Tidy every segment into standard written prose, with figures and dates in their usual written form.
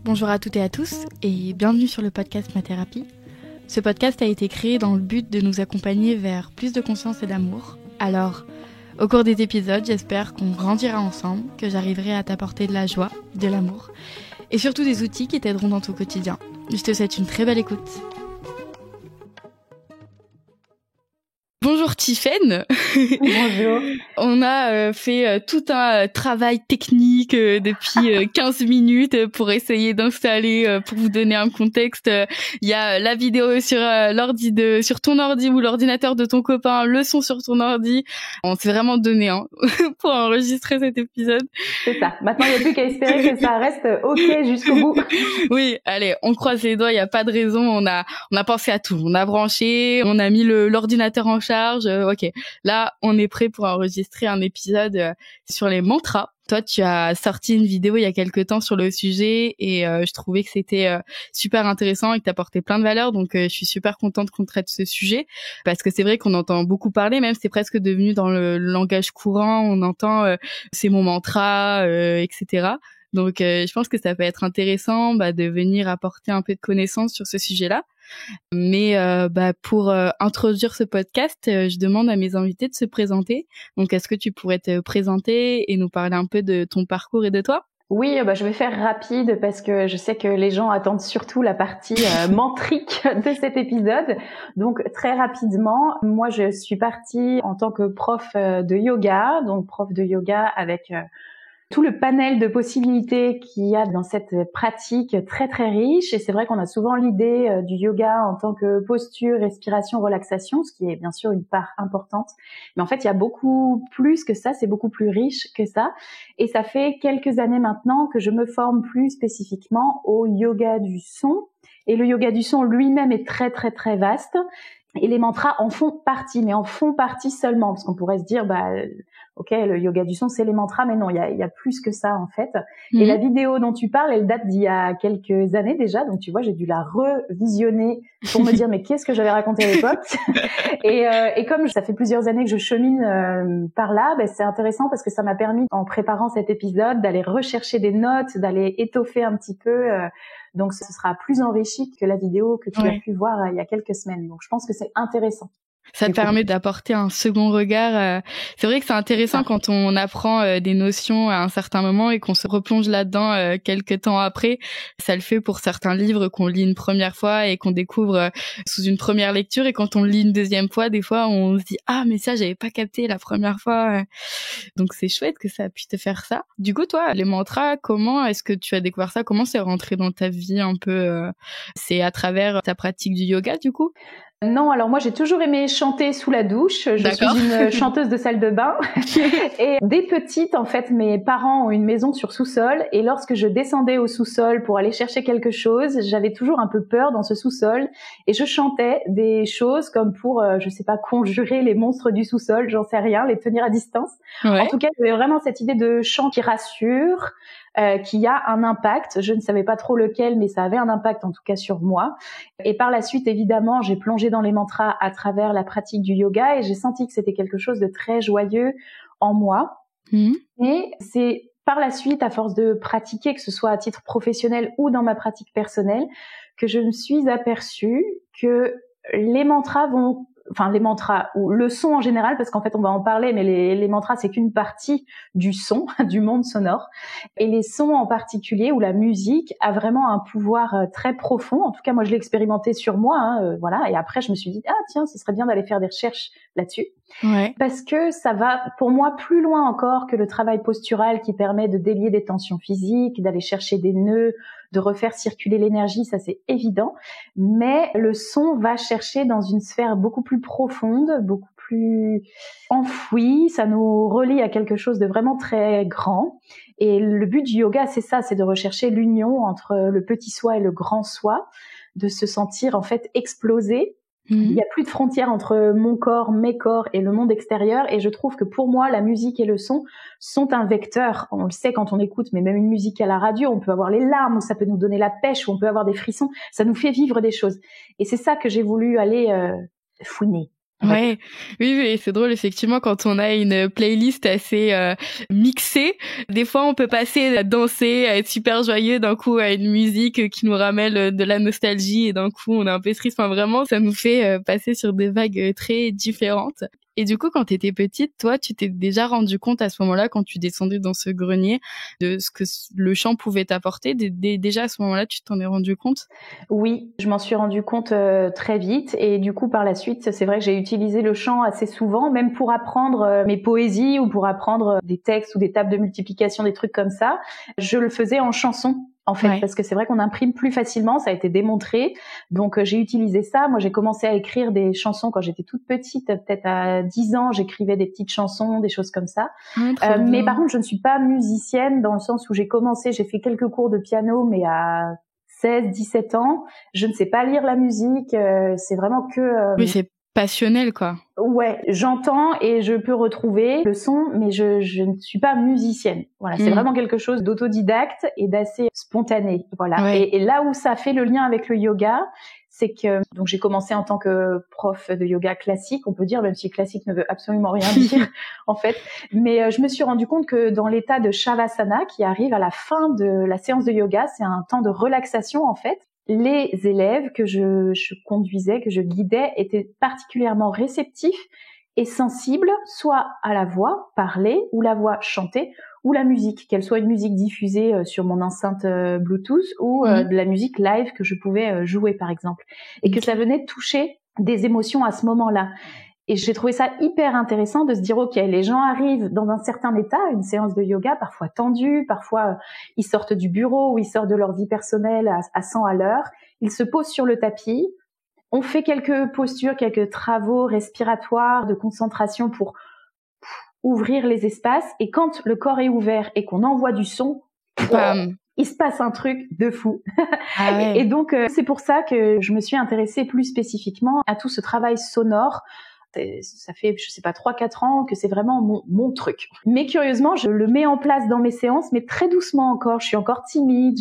Bonjour à toutes et à tous et bienvenue sur le podcast Ma Thérapie. Ce podcast a été créé dans le but de nous accompagner vers plus de conscience et d'amour. Alors, au cours des épisodes, j'espère qu'on grandira ensemble, que j'arriverai à t'apporter de la joie, de l'amour et surtout des outils qui t'aideront dans ton quotidien. Je te souhaite une très belle écoute. Bonjour Tiffaine. Bonjour. On a fait tout un travail technique depuis 15 minutes pour essayer d'installer, pour vous donner un contexte. Il y a la vidéo sur sur ton ordi ou l'ordinateur de ton copain, le son sur ton ordi. On s'est vraiment donné pour enregistrer cet épisode. C'est ça. Maintenant, il n'y a plus qu'à espérer que ça reste OK jusqu'au bout. Oui, allez, on croise les doigts, il n'y a pas de raison. On a pensé à tout. On a branché, on a mis l'ordinateur en charge. Ok, là, on est prêt pour enregistrer un épisode sur les mantras. Toi, tu as sorti une vidéo il y a quelques temps sur le sujet et je trouvais que c'était super intéressant et que t'apportais plein de valeur. Donc, je suis super contente qu'on traite ce sujet parce que c'est vrai qu'on entend beaucoup parler, même c'est presque devenu dans le langage courant. On entend c'est mon mantra, etc. Donc, je pense que ça peut être intéressant de venir apporter un peu de connaissances sur ce sujet-là. Mais pour introduire ce podcast, je demande à mes invités de se présenter. Donc, est-ce que tu pourrais te présenter et nous parler un peu de ton parcours et de toi ? Oui, je vais faire rapide parce que je sais que les gens attendent surtout la partie mantrique de cet épisode. Donc, très rapidement, moi, je suis partie en tant que prof de yoga, donc prof de yoga avec tout le panel de possibilités qu'il y a dans cette pratique très très riche. Et c'est vrai qu'on a souvent l'idée du yoga en tant que posture, respiration, relaxation, ce qui est bien sûr une part importante. Mais en fait, il y a beaucoup plus que ça, c'est beaucoup plus riche que ça. Et ça fait quelques années maintenant que je me forme plus spécifiquement au yoga du son. Et le yoga du son lui-même est très très très vaste. Et les mantras en font partie, mais en font partie seulement, parce qu'on pourrait se dire, ok, le yoga du son, c'est les mantras, mais non, il y a plus que ça, en fait. Et la vidéo dont tu parles, elle date d'il y a quelques années déjà, donc tu vois, j'ai dû la revisionner pour me dire, mais qu'est-ce que j'avais raconté à l'époque? Et comme ça fait plusieurs années que je chemine par là, c'est intéressant parce que ça m'a permis, en préparant cet épisode, d'aller rechercher des notes, d'aller étoffer un petit peu. Donc, ce sera plus enrichi que la vidéo que tu as pu voir il y a quelques semaines. Donc, je pense que c'est intéressant. Ça te permet d'apporter un second regard. C'est vrai que c'est intéressant quand on apprend des notions à un certain moment et qu'on se replonge là-dedans quelques temps après. Ça le fait pour certains livres qu'on lit une première fois et qu'on découvre sous une première lecture. Et quand on le lit une deuxième fois, des fois, on se dit « Ah, mais ça, j'avais pas capté la première fois. » Donc, c'est chouette que ça puisse te faire ça. Du coup, toi, les mantras, comment est-ce que tu as découvert ça? Comment c'est rentré dans ta vie un peu C'est à travers ta pratique du yoga, du coup? Non, alors moi j'ai toujours aimé chanter sous la douche. Je suis une chanteuse de salle de bain. Et dès petite, en fait, mes parents ont une maison sur sous-sol. Et lorsque je descendais au sous-sol pour aller chercher quelque chose, j'avais toujours un peu peur dans ce sous-sol. Et je chantais des choses comme pour, je sais pas, conjurer les monstres du sous-sol, j'en sais rien, les tenir à distance. Ouais. En tout cas, j'avais vraiment cette idée de chant qui rassure. Qui a un impact. Je ne savais pas trop lequel, mais ça avait un impact en tout cas sur moi. Et par la suite, évidemment, j'ai plongé dans les mantras à travers la pratique du yoga et j'ai senti que c'était quelque chose de très joyeux en moi. Et c'est par la suite, à force de pratiquer, que ce soit à titre professionnel ou dans ma pratique personnelle, que je me suis aperçue que les mantras ou le son en général, parce qu'en fait on va en parler, mais les mantras c'est qu'une partie du son, du monde sonore, et les sons en particulier, ou la musique a vraiment un pouvoir très profond. En tout cas moi je l'ai expérimenté sur moi, voilà. Et après je me suis dit tiens, ce serait bien d'aller faire des recherches là-dessus, parce que ça va pour moi plus loin encore que le travail postural qui permet de délier des tensions physiques, d'aller chercher des nœuds, de refaire circuler l'énergie, ça c'est évident, mais le son va chercher dans une sphère beaucoup plus profonde, beaucoup plus enfouie, ça nous relie à quelque chose de vraiment très grand. Et le but du yoga, c'est ça, c'est de rechercher l'union entre le petit soi et le grand soi, de se sentir en fait explosé. Il n'y a plus de frontières entre mon corps, mes corps et le monde extérieur. Et je trouve que pour moi, la musique et le son sont un vecteur. On le sait quand on écoute, mais même une musique à la radio, on peut avoir les larmes, ou ça peut nous donner la pêche, ou on peut avoir des frissons. Ça nous fait vivre des choses. Et c'est ça que j'ai voulu aller fouiner. Ouais, oui, c'est drôle effectivement quand on a une playlist assez mixée. Des fois, on peut passer à danser, à être super joyeux, d'un coup à une musique qui nous ramène de la nostalgie et d'un coup on est un peu triste. Enfin vraiment, ça nous fait passer sur des vagues très différentes. Et du coup, quand tu étais petite, toi, tu t'es déjà rendu compte à ce moment-là, quand tu descendais dans ce grenier, de ce que le chant pouvait t'apporter? Déjà à ce moment-là, tu t'en es rendu compte? Oui, je m'en suis rendu compte très vite et du coup par la suite, c'est vrai que j'ai utilisé le chant assez souvent, même pour apprendre mes poésies ou pour apprendre des textes ou des tables de multiplication, des trucs comme ça. Je le faisais en chanson. En fait, parce que c'est vrai qu'on imprime plus facilement, ça a été démontré. Donc j'ai utilisé ça. Moi, j'ai commencé à écrire des chansons quand j'étais toute petite, peut-être à 10 ans, j'écrivais des petites chansons, des choses comme ça. Mais par contre, je ne suis pas musicienne dans le sens où j'ai fait quelques cours de piano, mais à 16, 17 ans. Je ne sais pas lire la musique. C'est vraiment que... Oui, c'est passionnel, quoi. Ouais, j'entends et je peux retrouver le son, mais je ne suis pas musicienne. Voilà, c'est vraiment quelque chose d'autodidacte et d'assez spontané. Voilà. Ouais. Et là où ça fait le lien avec le yoga, c'est que donc j'ai commencé en tant que prof de yoga classique, on peut dire, même si classique ne veut absolument rien dire en fait. Mais je me suis rendu compte que dans l'état de Shavasana, qui arrive à la fin de la séance de yoga, c'est un temps de relaxation en fait. Les élèves que je conduisais, que je guidais, étaient particulièrement réceptifs et sensibles, soit à la voix parlée, ou la voix chantée, ou la musique, qu'elle soit une musique diffusée sur mon enceinte Bluetooth, ou de la musique live que je pouvais jouer, par exemple. Et que ça venait toucher des émotions à ce moment-là. Et j'ai trouvé ça hyper intéressant de se dire, ok, les gens arrivent dans un certain état, une séance de yoga, parfois tendue, parfois ils sortent du bureau ou ils sortent de leur vie personnelle à 100 à l'heure. Ils se posent sur le tapis. On fait quelques postures, quelques travaux respiratoires, de concentration pour ouvrir les espaces. Et quand le corps est ouvert et qu'on envoie du son, il se passe un truc de fou. Ah ouais. Et donc, c'est pour ça que je me suis intéressée plus spécifiquement à tout ce travail sonore. Ça fait, je sais pas, 3-4 ans que c'est vraiment mon truc. Mais curieusement, je le mets en place dans mes séances, mais très doucement encore. Je suis encore timide,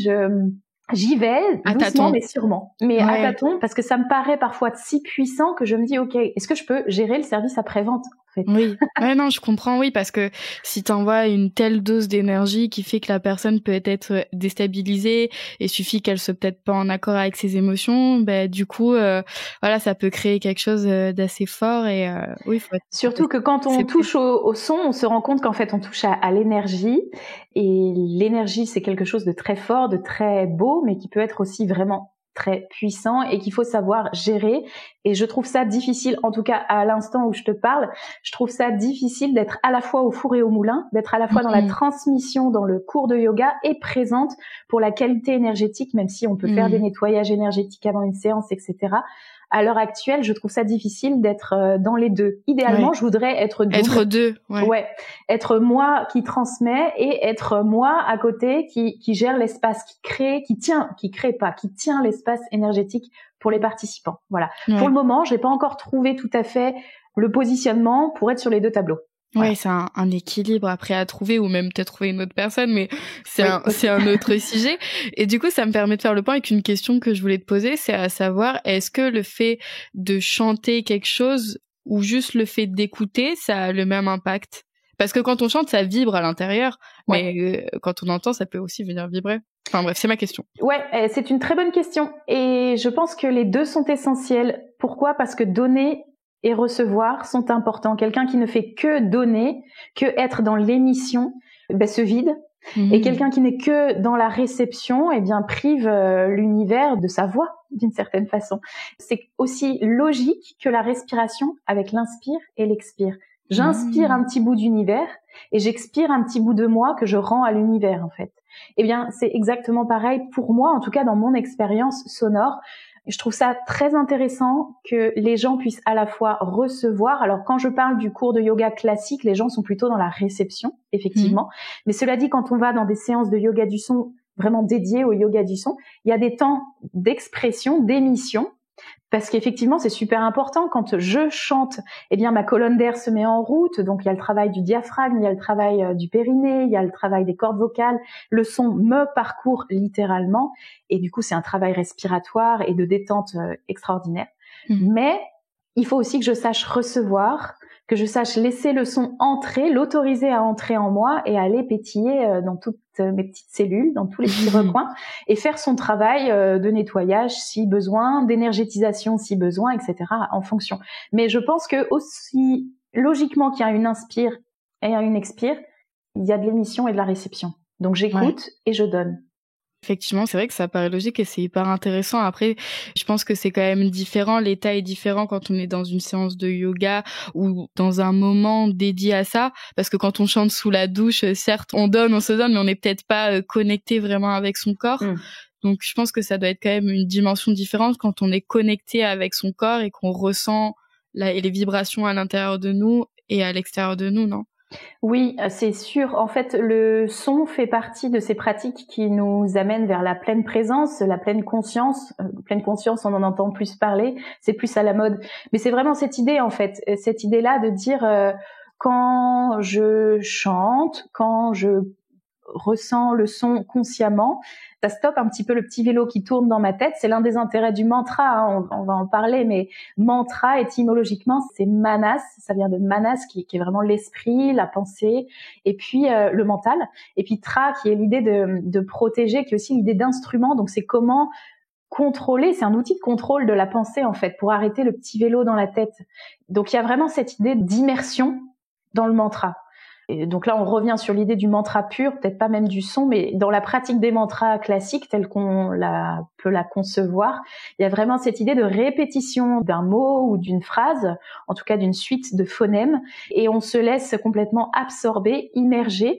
j'y vais, doucement mais sûrement. Mais à tâtons, parce que ça me paraît parfois si puissant que je me dis, ok, est-ce que je peux gérer le service après-vente en fait? Oui, ouais, non, je comprends, oui, parce que si t'envoies une telle dose d'énergie qui fait que la personne peut être déstabilisée et suffit qu'elle soit peut-être pas en accord avec ses émotions, ben du coup, voilà, ça peut créer quelque chose d'assez fort et oui, faut être... Surtout que quand on touche au son, on se rend compte qu'en fait on touche à l'énergie et l'énergie c'est quelque chose de très fort, de très beau, mais qui peut être aussi vraiment très puissant et qu'il faut savoir gérer. Et je trouve ça difficile, en tout cas à l'instant où je te parle, je trouve ça difficile d'être à la fois au four et au moulin, d'être à la fois dans la transmission, dans le cours de yoga et présente pour la qualité énergétique, même si on peut faire des nettoyages énergétiques avant une séance, etc. À l'heure actuelle, je trouve ça difficile d'être dans les deux. Idéalement, je voudrais être double. Être deux, être moi qui transmet et être moi à côté qui gère l'espace, qui tient l'espace énergétique pour les participants. Voilà. Pour le moment, j'ai pas encore trouvé tout à fait le positionnement pour être sur les deux tableaux. Ouais, c'est un équilibre après à trouver ou même peut-être trouver une autre personne, mais c'est un autre sujet. Et du coup, ça me permet de faire le point avec une question que je voulais te poser, c'est à savoir, est-ce que le fait de chanter quelque chose ou juste le fait d'écouter, ça a le même impact? Parce que quand on chante, ça vibre à l'intérieur, mais quand on entend, ça peut aussi venir vibrer. Enfin bref, c'est ma question. Ouais, c'est une très bonne question. Et je pense que les deux sont essentiels. Pourquoi? Parce que donner et recevoir sont importants. Quelqu'un qui ne fait que donner, que être dans l'émission, se vide. Et quelqu'un qui n'est que dans la réception, prive l'univers de sa voix, d'une certaine façon. C'est aussi logique que la respiration avec l'inspire et l'expire. J'inspire un petit bout d'univers et j'expire un petit bout de moi que je rends à l'univers, en fait. C'est exactement pareil pour moi, en tout cas dans mon expérience sonore. Je trouve ça très intéressant que les gens puissent à la fois recevoir. Alors, quand je parle du cours de yoga classique, les gens sont plutôt dans la réception, effectivement. Mais cela dit, quand on va dans des séances de yoga du son vraiment dédiées au yoga du son, il y a des temps d'expression, d'émission. Parce qu'effectivement, c'est super important. Quand je chante, ma colonne d'air se met en route. Donc, il y a le travail du diaphragme, il y a le travail du périnée, il y a le travail des cordes vocales. Le son me parcourt littéralement. Et du coup, c'est un travail respiratoire et de détente extraordinaire. Mais il faut aussi que je sache recevoir, que je sache laisser le son entrer, l'autoriser à entrer en moi et aller pétiller dans toutes mes petites cellules, dans tous les petits recoins, et faire son travail de nettoyage si besoin, d'énergétisation si besoin, etc. en fonction. Mais je pense que aussi logiquement qu'il y a une inspire et une expire, il y a de l'émission et de la réception. Donc j'écoute et je donne. Effectivement, c'est vrai que ça paraît logique et c'est hyper intéressant. Après, je pense que c'est quand même différent. L'état est différent quand on est dans une séance de yoga ou dans un moment dédié à ça. Parce que quand on chante sous la douche, certes, on se donne, mais on n'est peut-être pas connecté vraiment avec son corps. Donc, je pense que ça doit être quand même une dimension différente quand on est connecté avec son corps et qu'on ressent les vibrations à l'intérieur de nous et à l'extérieur de nous, non? Oui, c'est sûr. En fait, le son fait partie de ces pratiques qui nous amènent vers la pleine présence, la pleine conscience. Pleine conscience, on en entend plus parler, c'est plus à la mode. Mais c'est vraiment cette idée, en fait, cette idée-là de dire quand je chante, quand je ressens le son consciemment, ça stoppe un petit peu le petit vélo qui tourne dans ma tête. C'est l'un des intérêts du mantra, hein, on va en parler, mais mantra, étymologiquement, c'est manas, ça vient de manas, qui est vraiment l'esprit, la pensée, et puis le mental, et puis tra, qui est l'idée de protéger, qui est aussi l'idée d'instrument, donc c'est comment contrôler, c'est un outil de contrôle de la pensée, en fait, pour arrêter le petit vélo dans la tête. Donc il y a vraiment cette idée d'immersion dans le mantra. Et donc là, on revient sur l'idée du mantra pur, peut-être pas même du son, mais dans la pratique des mantras classiques, telle qu'on peut la concevoir, il y a vraiment cette idée de répétition d'un mot ou d'une phrase, en tout cas d'une suite de phonèmes, et on se laisse complètement absorber, immerger.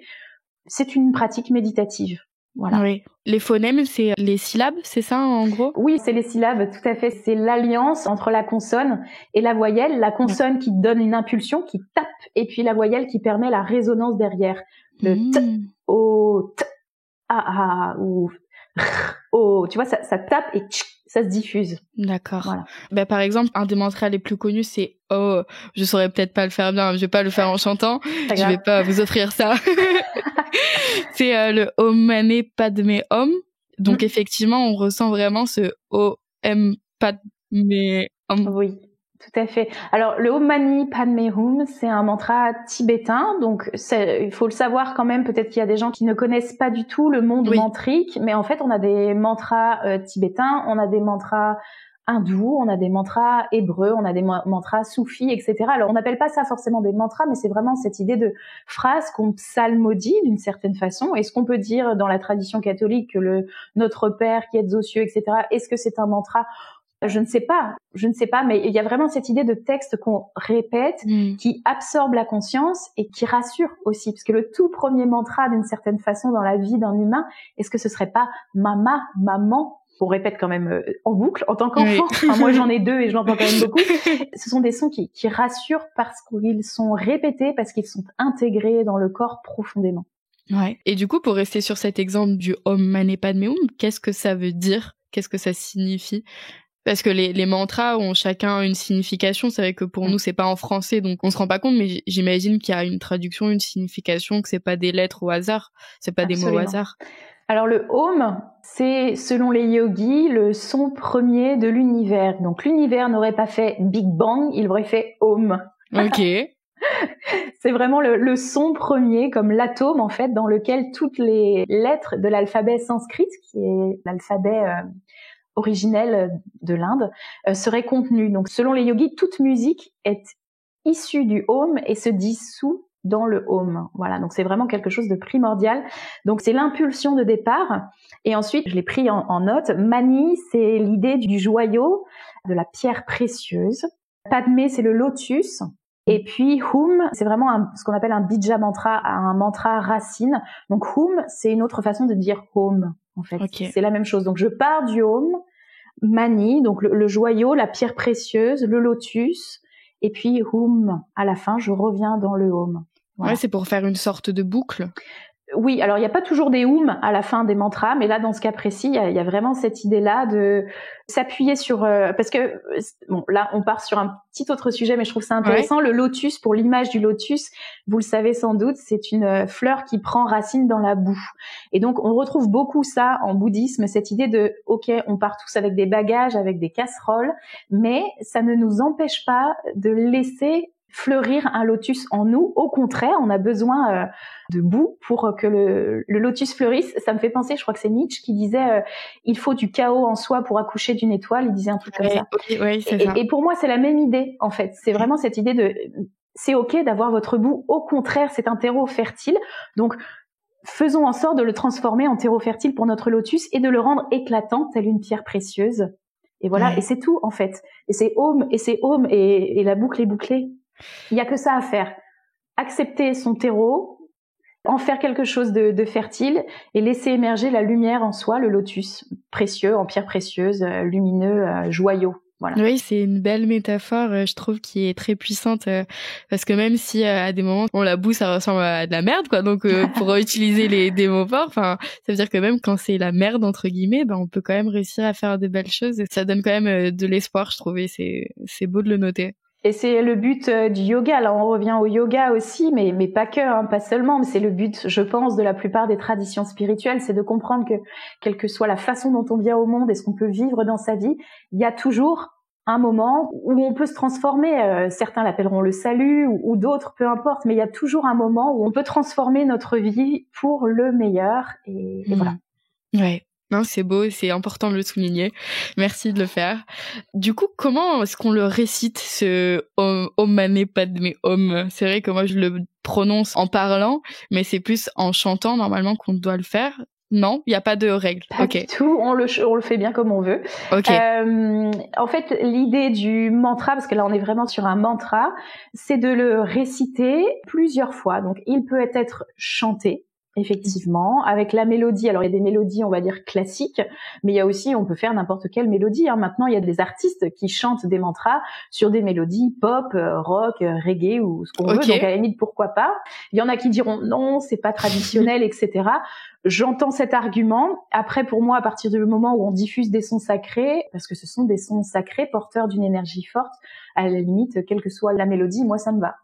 C'est une pratique méditative. Voilà. Oui. Les phonèmes, c'est les syllabes, c'est ça en gros? Oui, c'est les syllabes, tout à fait. C'est l'alliance entre la consonne et la voyelle. La consonne qui donne une impulsion, qui tape, et puis la voyelle qui permet la résonance derrière. Le t, o, t, a, ou r, o. Tu vois, ça tape et tch, ça se diffuse. D'accord. Voilà. Bah, par exemple, un des mantras les plus connus, c'est oh. Je saurais peut-être pas le faire bien, je vais pas le faire en chantant. Je vais pas vous offrir ça. C'est le Om Mani Padme Hum. Donc effectivement, on ressent vraiment ce Om Padme Hum. Oui, tout à fait. Alors le Om Mani Padme Hum, c'est un mantra tibétain. Donc il faut le savoir quand même. Peut-être qu'il y a des gens qui ne connaissent pas du tout le monde mantrique, mais en fait, on a des mantras tibétains, on a des mantras hindous, on a des mantras hébreux, on a des mantras soufis, etc. Alors on n'appelle pas ça forcément des mantras, mais c'est vraiment cette idée de phrase qu'on psalmodie d'une certaine façon. Est-ce qu'on peut dire dans la tradition catholique que Notre Père qui êtes aux cieux, etc., est-ce que c'est un mantra? Je ne sais pas, mais il y a vraiment cette idée de texte qu'on répète, qui absorbe la conscience et qui rassure aussi, parce que le tout premier mantra d'une certaine façon dans la vie d'un humain, est-ce que ce serait pas mama, maman? On répète quand même en boucle en tant qu'enfant. Enfin, moi, j'en ai 2 et je l'entends quand même beaucoup. Ce sont des sons qui rassurent parce qu'ils sont répétés, parce qu'ils sont intégrés dans le corps profondément. Ouais. Et du coup, pour rester sur cet exemple du Om Mani Padme Hum, qu'est-ce que ça veut dire? Qu'est-ce que ça signifie? Parce que les mantras ont chacun une signification. C'est vrai que pour nous, c'est pas en français, donc on se rend pas compte, mais j'imagine qu'il y a une traduction, une signification, que c'est pas des lettres au hasard, c'est pas des mots au hasard. Alors le Om, c'est selon les yogis le son premier de l'univers. Donc l'univers n'aurait pas fait Big Bang, il aurait fait Om. Ok. C'est vraiment le son premier, comme l'atome en fait, dans lequel toutes les lettres de l'alphabet sanskrit, qui est l'alphabet originel de l'Inde, seraient contenues. Donc selon les yogis, toute musique est issue du Om et se dissout dans le Om. Voilà, donc c'est vraiment quelque chose de primordial. Donc c'est l'impulsion de départ. Et ensuite, je l'ai pris en note, Mani, c'est l'idée du joyau, de la pierre précieuse. Padmé, c'est le lotus. Et puis Hum, c'est vraiment ce qu'on appelle un bija mantra, un mantra racine. Donc Hum, c'est une autre façon de dire Home, en fait. Okay. C'est la même chose. Donc je pars du Hum, Mani, donc le joyau, la pierre précieuse, le lotus, et puis Hum, à la fin, je reviens dans le Hum. Voilà. Ouais, c'est pour faire une sorte de boucle. Oui, alors il n'y a pas toujours des à la fin des mantras, mais là dans ce cas précis, il y a vraiment cette idée-là de s'appuyer sur parce que bon là on part sur un petit autre sujet, mais je trouve ça intéressant. Ouais. Le lotus, pour l'image du lotus, vous le savez sans doute, c'est une fleur qui prend racine dans la boue. Et donc on retrouve beaucoup ça en bouddhisme, cette idée de ok, on part tous avec des bagages, avec des casseroles, mais ça ne nous empêche pas de laisser fleurir un lotus en nous. Au contraire, on a besoin de boue pour que le lotus fleurisse. Ça me fait penser, je crois que c'est Nietzsche qui disait il faut du chaos en soi pour accoucher d'une étoile. Il disait un truc comme ça. Oui, c'est ça. Et pour moi, c'est la même idée, en fait. C'est vraiment cette idée de c'est ok d'avoir votre boue. Au contraire, c'est un terreau fertile. Donc, faisons en sorte de le transformer en terreau fertile pour notre lotus et de le rendre éclatant, telle une pierre précieuse. Et voilà. Ouais. Et c'est tout, en fait. Et c'est home, et la boucle est bouclée. Il y a que ça à faire. Accepter son terreau, en faire quelque chose de fertile et laisser émerger la lumière en soi, le lotus précieux, en pierre précieuse, lumineux, joyau. Voilà. Oui, c'est une belle métaphore, je trouve, qui est très puissante, parce que même si à des moments, la boue, ça ressemble à de la merde, quoi. Donc, pour utiliser des mots forts, enfin, ça veut dire que même quand c'est la merde entre guillemets, on peut quand même réussir à faire de belles choses. Et ça donne quand même de l'espoir, je trouve. Et c'est beau de le noter. Et c'est le but du yoga. Là, on revient au yoga aussi, mais pas que, pas seulement. Mais c'est le but, je pense, de la plupart des traditions spirituelles, c'est de comprendre que, quelle que soit la façon dont on vient au monde et ce qu'on peut vivre dans sa vie, il y a toujours un moment où on peut se transformer. Certains l'appelleront le salut, ou d'autres, peu importe. Mais il y a toujours un moment où on peut transformer notre vie pour le meilleur. Et voilà. Ouais. Non, c'est beau, c'est important de le souligner. Merci de le faire. Du coup, comment est-ce qu'on le récite, ce Om Mani Padme Hum? C'est vrai que moi, je le prononce en parlant, mais c'est plus en chantant, normalement, qu'on doit le faire. Non, il n'y a pas de règle. Pas du tout, on le fait bien comme on veut. En fait, l'idée du mantra, parce que là on est vraiment sur un mantra, c'est de le réciter plusieurs fois. Donc il peut être chanté, effectivement, avec la mélodie. Alors il y a des mélodies, on va dire classiques, mais il y a aussi, on peut faire n'importe quelle mélodie. Maintenant, il y a des artistes qui chantent des mantras sur des mélodies pop, rock, reggae ou ce qu'on veut. Donc à la limite, pourquoi pas. Il y en a qui diront non, c'est pas traditionnel, etc. J'entends cet argument. Après, pour moi, à partir du moment où on diffuse des sons sacrés, parce que ce sont des sons sacrés porteurs d'une énergie forte, à la limite, quelle que soit la mélodie, moi, ça me va.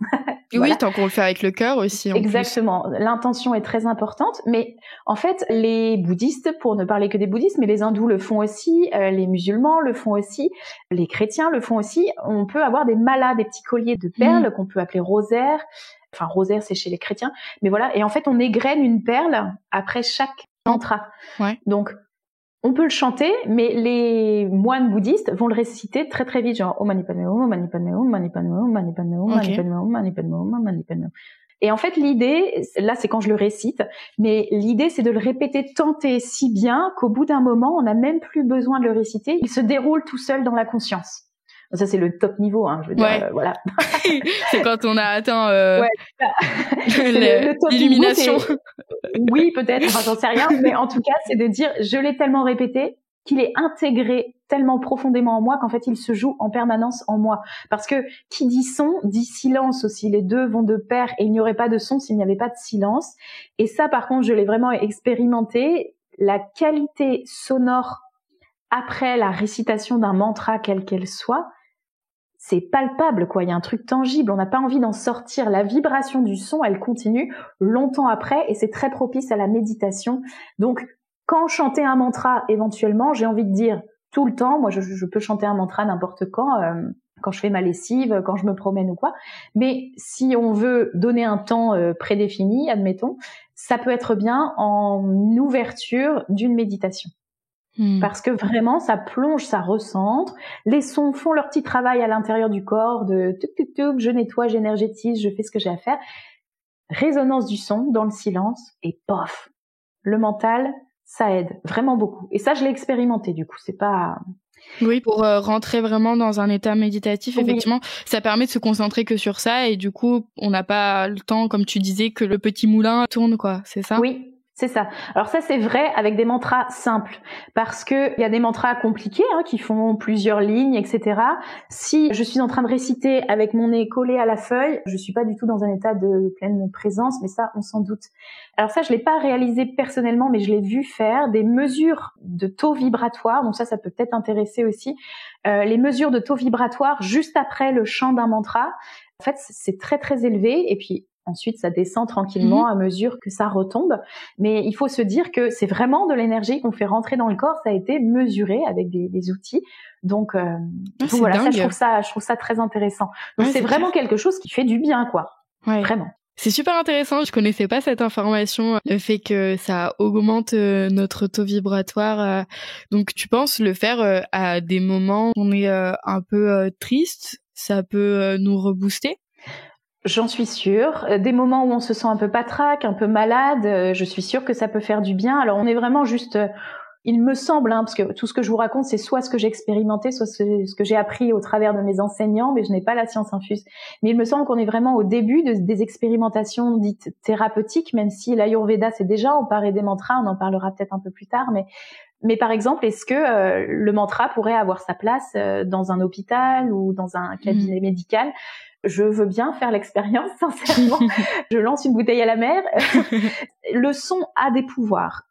Voilà. Oui, tant qu'on le fait avec le cœur aussi. Exactement. L'intention est très importante. Mais en fait, les bouddhistes, pour ne parler que des bouddhistes, mais les hindous le font aussi, les musulmans le font aussi, les chrétiens le font aussi. On peut avoir des malas, des petits colliers de perles qu'on peut appeler rosaires. Enfin, rosaire, c'est chez les chrétiens. Mais voilà. Et en fait, on égrène une perle après chaque mantra. Ouais. Donc, on peut le chanter, mais les moines bouddhistes vont le réciter très très vite, genre Om Mani Padme Hum, Om Mani Padme Hum, Om Mani Padme Hum, Om Mani Padme Hum, Om Mani Padme Hum, Om Mani Padme Hum, Om Mani Padme Hum. Et en fait, l'idée, là, c'est quand je le récite, mais l'idée, c'est de le répéter tant et si bien qu'au bout d'un moment, on n'a même plus besoin de le réciter. Il se déroule tout seul dans la conscience. Ça, c'est le top niveau, je veux dire, voilà. C'est quand on a atteint le top l'illumination. Niveau, oui, peut-être, j'en sais rien, mais en tout cas, c'est de dire, je l'ai tellement répété qu'il est intégré tellement profondément en moi qu'en fait, il se joue en permanence en moi. Parce que qui dit son, dit silence aussi. Les deux vont de pair et il n'y aurait pas de son s'il n'y avait pas de silence. Et ça, par contre, je l'ai vraiment expérimenté. La qualité sonore après la récitation d'un mantra, quelle qu'elle soit, c'est palpable, quoi. Il y a un truc tangible. On n'a pas envie d'en sortir. La vibration du son, elle continue longtemps après et c'est très propice à la méditation. Donc, quand chanter un mantra, éventuellement, j'ai envie de dire tout le temps. Moi, je peux chanter un mantra n'importe quand je fais ma lessive, quand je me promène ou quoi. Mais si on veut donner un temps prédéfini, admettons, ça peut être bien en ouverture d'une méditation. Parce que vraiment, ça plonge, ça recentre. Les sons font leur petit travail à l'intérieur du corps de tuc tuc tuc, je nettoie, j'énergétise, je fais ce que j'ai à faire. Résonance du son dans le silence et pof, le mental, ça aide vraiment beaucoup. Et ça, je l'ai expérimenté du coup. C'est pas. Oui, pour rentrer vraiment dans un état méditatif, effectivement, ça permet de se concentrer que sur ça et du coup, on n'a pas le temps, comme tu disais, que le petit moulin tourne, quoi. C'est ça ? Oui. C'est ça. Alors ça, c'est vrai avec des mantras simples, parce que il y a des mantras compliqués qui font plusieurs lignes, etc. Si je suis en train de réciter avec mon nez collé à la feuille, je suis pas du tout dans un état de pleine présence, mais ça, on s'en doute. Alors ça, je l'ai pas réalisé personnellement, mais je l'ai vu faire des mesures de taux vibratoire. Donc ça peut peut-être intéresser aussi. Les mesures de taux vibratoire juste après le chant d'un mantra. En fait, c'est très très élevé, et puis ensuite, ça descend tranquillement à mesure que ça retombe. Mais il faut se dire que c'est vraiment de l'énergie qu'on fait rentrer dans le corps. Ça a été mesuré avec des outils. Donc voilà, ça, je trouve ça très intéressant. Donc c'est vraiment quelque chose qui fait du bien, quoi. Ouais. Vraiment. C'est super intéressant. Je connaissais pas cette information, le fait que ça augmente notre taux vibratoire. Donc tu penses le faire à des moments où on est un peu triste, ça peut nous rebooster? J'en suis sûre. Des moments où on se sent un peu patraque, un peu malade, je suis sûre que ça peut faire du bien. Alors on est vraiment juste, il me semble, parce que tout ce que je vous raconte, c'est soit ce que j'ai expérimenté, soit ce que j'ai appris au travers de mes enseignants, mais je n'ai pas la science infuse. Mais il me semble qu'on est vraiment au début des expérimentations dites thérapeutiques, même si l'Ayurveda s'est déjà emparé des mantras, on en parlera peut-être un peu plus tard, mais par exemple, est-ce que le mantra pourrait avoir sa place dans un hôpital ou dans un cabinet médical? Je veux bien faire l'expérience, sincèrement. Je lance une bouteille à la mer. Le son a des pouvoirs.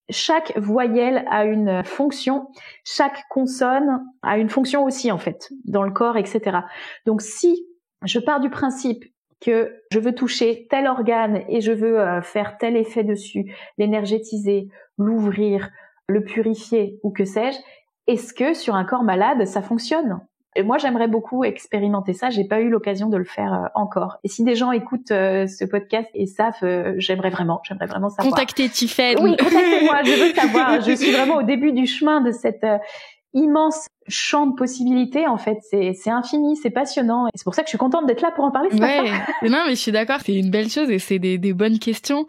Chaque voyelle a une fonction. Chaque consonne a une fonction aussi, en fait, dans le corps, etc. Donc, si je pars du principe que je veux toucher tel organe et je veux faire tel effet dessus, l'énergétiser, l'ouvrir, le purifier ou que sais-je, est-ce que sur un corps malade, ça fonctionne ? Et moi, j'aimerais beaucoup expérimenter ça. J'ai pas eu l'occasion de le faire encore. Et si des gens écoutent ce podcast et savent, j'aimerais vraiment savoir. Contactez Tiffaine. Oui, contactez-moi. Je veux savoir. Je suis vraiment au début du chemin de cette immense champ de possibilités. En fait, c'est infini, c'est passionnant. Et c'est pour ça que je suis contente d'être là pour en parler ce matin. Non, mais je suis d'accord. C'est une belle chose et c'est des bonnes questions.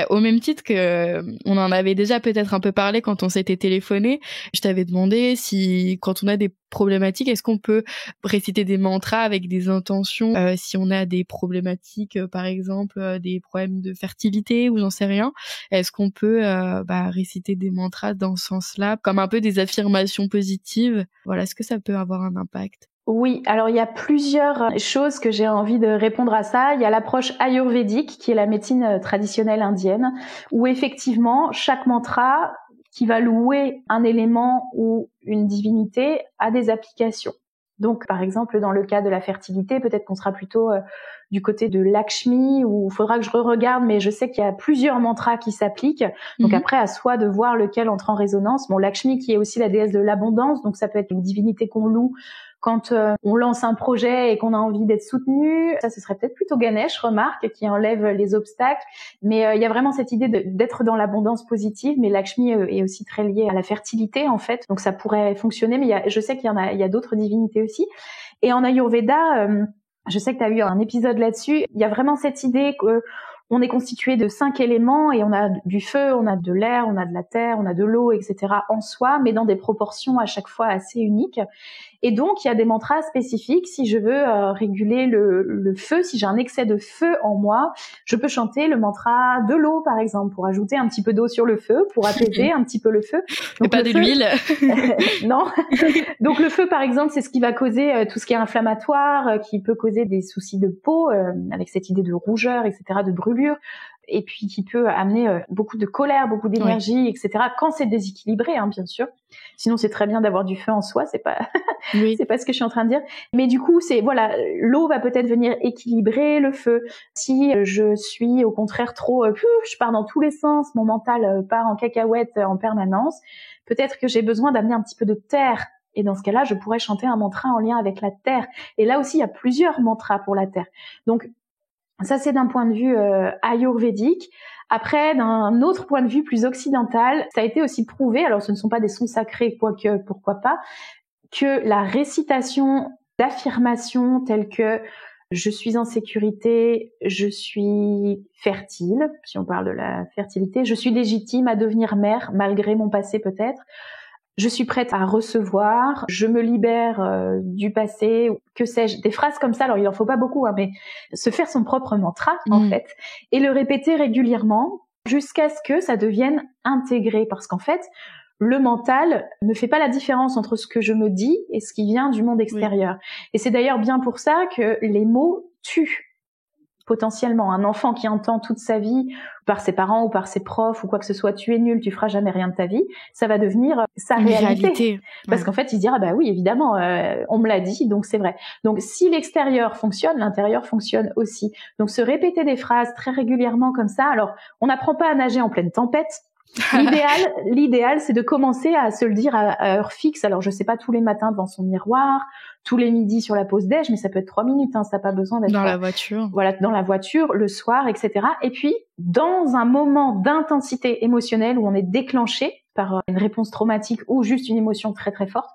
Au même titre que on en avait déjà peut-être un peu parlé quand on s'était téléphoné. Je t'avais demandé si, quand on a des problématiques, est-ce qu'on peut réciter des mantras avec des intentions si on a des problématiques, par exemple des problèmes de fertilité ou j'en sais rien, est-ce qu'on peut réciter des mantras dans ce sens-là, comme un peu des affirmations positives? Voilà, est-ce que ça peut avoir un impact? Oui, alors il y a plusieurs choses que j'ai envie de répondre à ça. Il y a l'approche ayurvédique, qui est la médecine traditionnelle indienne, où effectivement, chaque mantra qui va louer un élément ou une divinité a des applications. Donc, par exemple, dans le cas de la fertilité, peut-être qu'on sera plutôt du côté de Lakshmi, où il faudra que je re-regarde, mais je sais qu'il y a plusieurs mantras qui s'appliquent. Donc après, à soi de voir lequel entre en résonance. Bon, Lakshmi qui est aussi la déesse de l'abondance, donc ça peut être une divinité qu'on loue quand on lance un projet et qu'on a envie d'être soutenu. Ça, ce serait peut-être plutôt Ganesh, remarque, qui enlève les obstacles. Mais il y a vraiment cette idée d'être dans l'abondance positive. Mais Lakshmi est aussi très liée à la fertilité, en fait. Donc ça pourrait fonctionner. Mais je sais qu'il y a d'autres divinités aussi. Et en Ayurveda, je sais que tu as eu un épisode là-dessus. Il y a vraiment cette idée que on est constitué de 5 éléments et on a du feu, on a de l'air, on a de la terre, on a de l'eau, etc. en soi, mais dans des proportions à chaque fois assez uniques. Et donc, il y a des mantras spécifiques. Si je veux réguler le feu, si j'ai un excès de feu en moi, je peux chanter le mantra de l'eau, par exemple, pour ajouter un petit peu d'eau sur le feu, pour apaiser un petit peu le feu. Donc, et pas de l'huile. Non. Donc, le feu, par exemple, c'est ce qui va causer tout ce qui est inflammatoire, qui peut causer des soucis de peau, avec cette idée de rougeur, etc., de brûlure. Et puis qui peut amener beaucoup de colère, beaucoup d'énergie, etc. Quand c'est déséquilibré, bien sûr. Sinon, c'est très bien d'avoir du feu en soi, c'est pas, c'est pas ce que je suis en train de dire. Mais du coup, l'eau va peut-être venir équilibrer le feu. Si je suis au contraire trop, je pars dans tous les sens, mon mental part en cacahuète en permanence, peut-être que j'ai besoin d'amener un petit peu de terre. Et dans ce cas-là, je pourrais chanter un mantra en lien avec la terre. Et là aussi, il y a plusieurs mantras pour la terre. Donc, ça, c'est d'un point de vue ayurvédique. Après, d'un autre point de vue plus occidental, ça a été aussi prouvé, alors ce ne sont pas des sons sacrés, quoique, pourquoi pas, que la récitation d'affirmations telles que « je suis en sécurité, je suis fertile », si on parle de la fertilité, « je suis légitime à devenir mère, malgré mon passé peut-être », je suis prête à recevoir, je me libère du passé, que sais-je, des phrases comme ça. Alors il en faut pas beaucoup, mais se faire son propre mantra en fait, et le répéter régulièrement. jusqu'à ce que ça devienne intégré. Parce qu'en fait, le mental ne fait pas la différence entre ce que je me dis et ce qui vient du monde extérieur. Oui. Et c'est d'ailleurs bien pour ça que les mots tuent potentiellement. Un enfant qui entend toute sa vie par ses parents ou par ses profs ou quoi que ce soit, tu es nul, tu feras jamais rien de ta vie, ça va devenir sa réalité. Parce qu'en fait, il se dira, bah oui, évidemment, on me l'a dit, donc c'est vrai. Donc si l'extérieur fonctionne, l'intérieur fonctionne aussi. Donc se répéter des phrases très régulièrement comme ça, alors on n'apprend pas à nager en pleine tempête. L'idéal, c'est de commencer à se le dire à heure fixe. Alors, je sais pas, tous les matins devant son miroir, tous les midis sur la pause déj, mais ça peut être 3 minutes, hein, ça n'a pas besoin d'être... Dans la voiture. Voilà, dans la voiture, le soir, etc. Et puis, dans un moment d'intensité émotionnelle où on est déclenché par une réponse traumatique ou juste une émotion très très forte,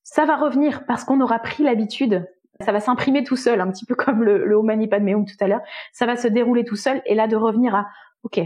ça va revenir parce qu'on aura pris l'habitude. Ça va s'imprimer tout seul, un petit peu comme le Om Mani Padme Hum tout à l'heure. Ça va se dérouler tout seul et là, de revenir à, ok,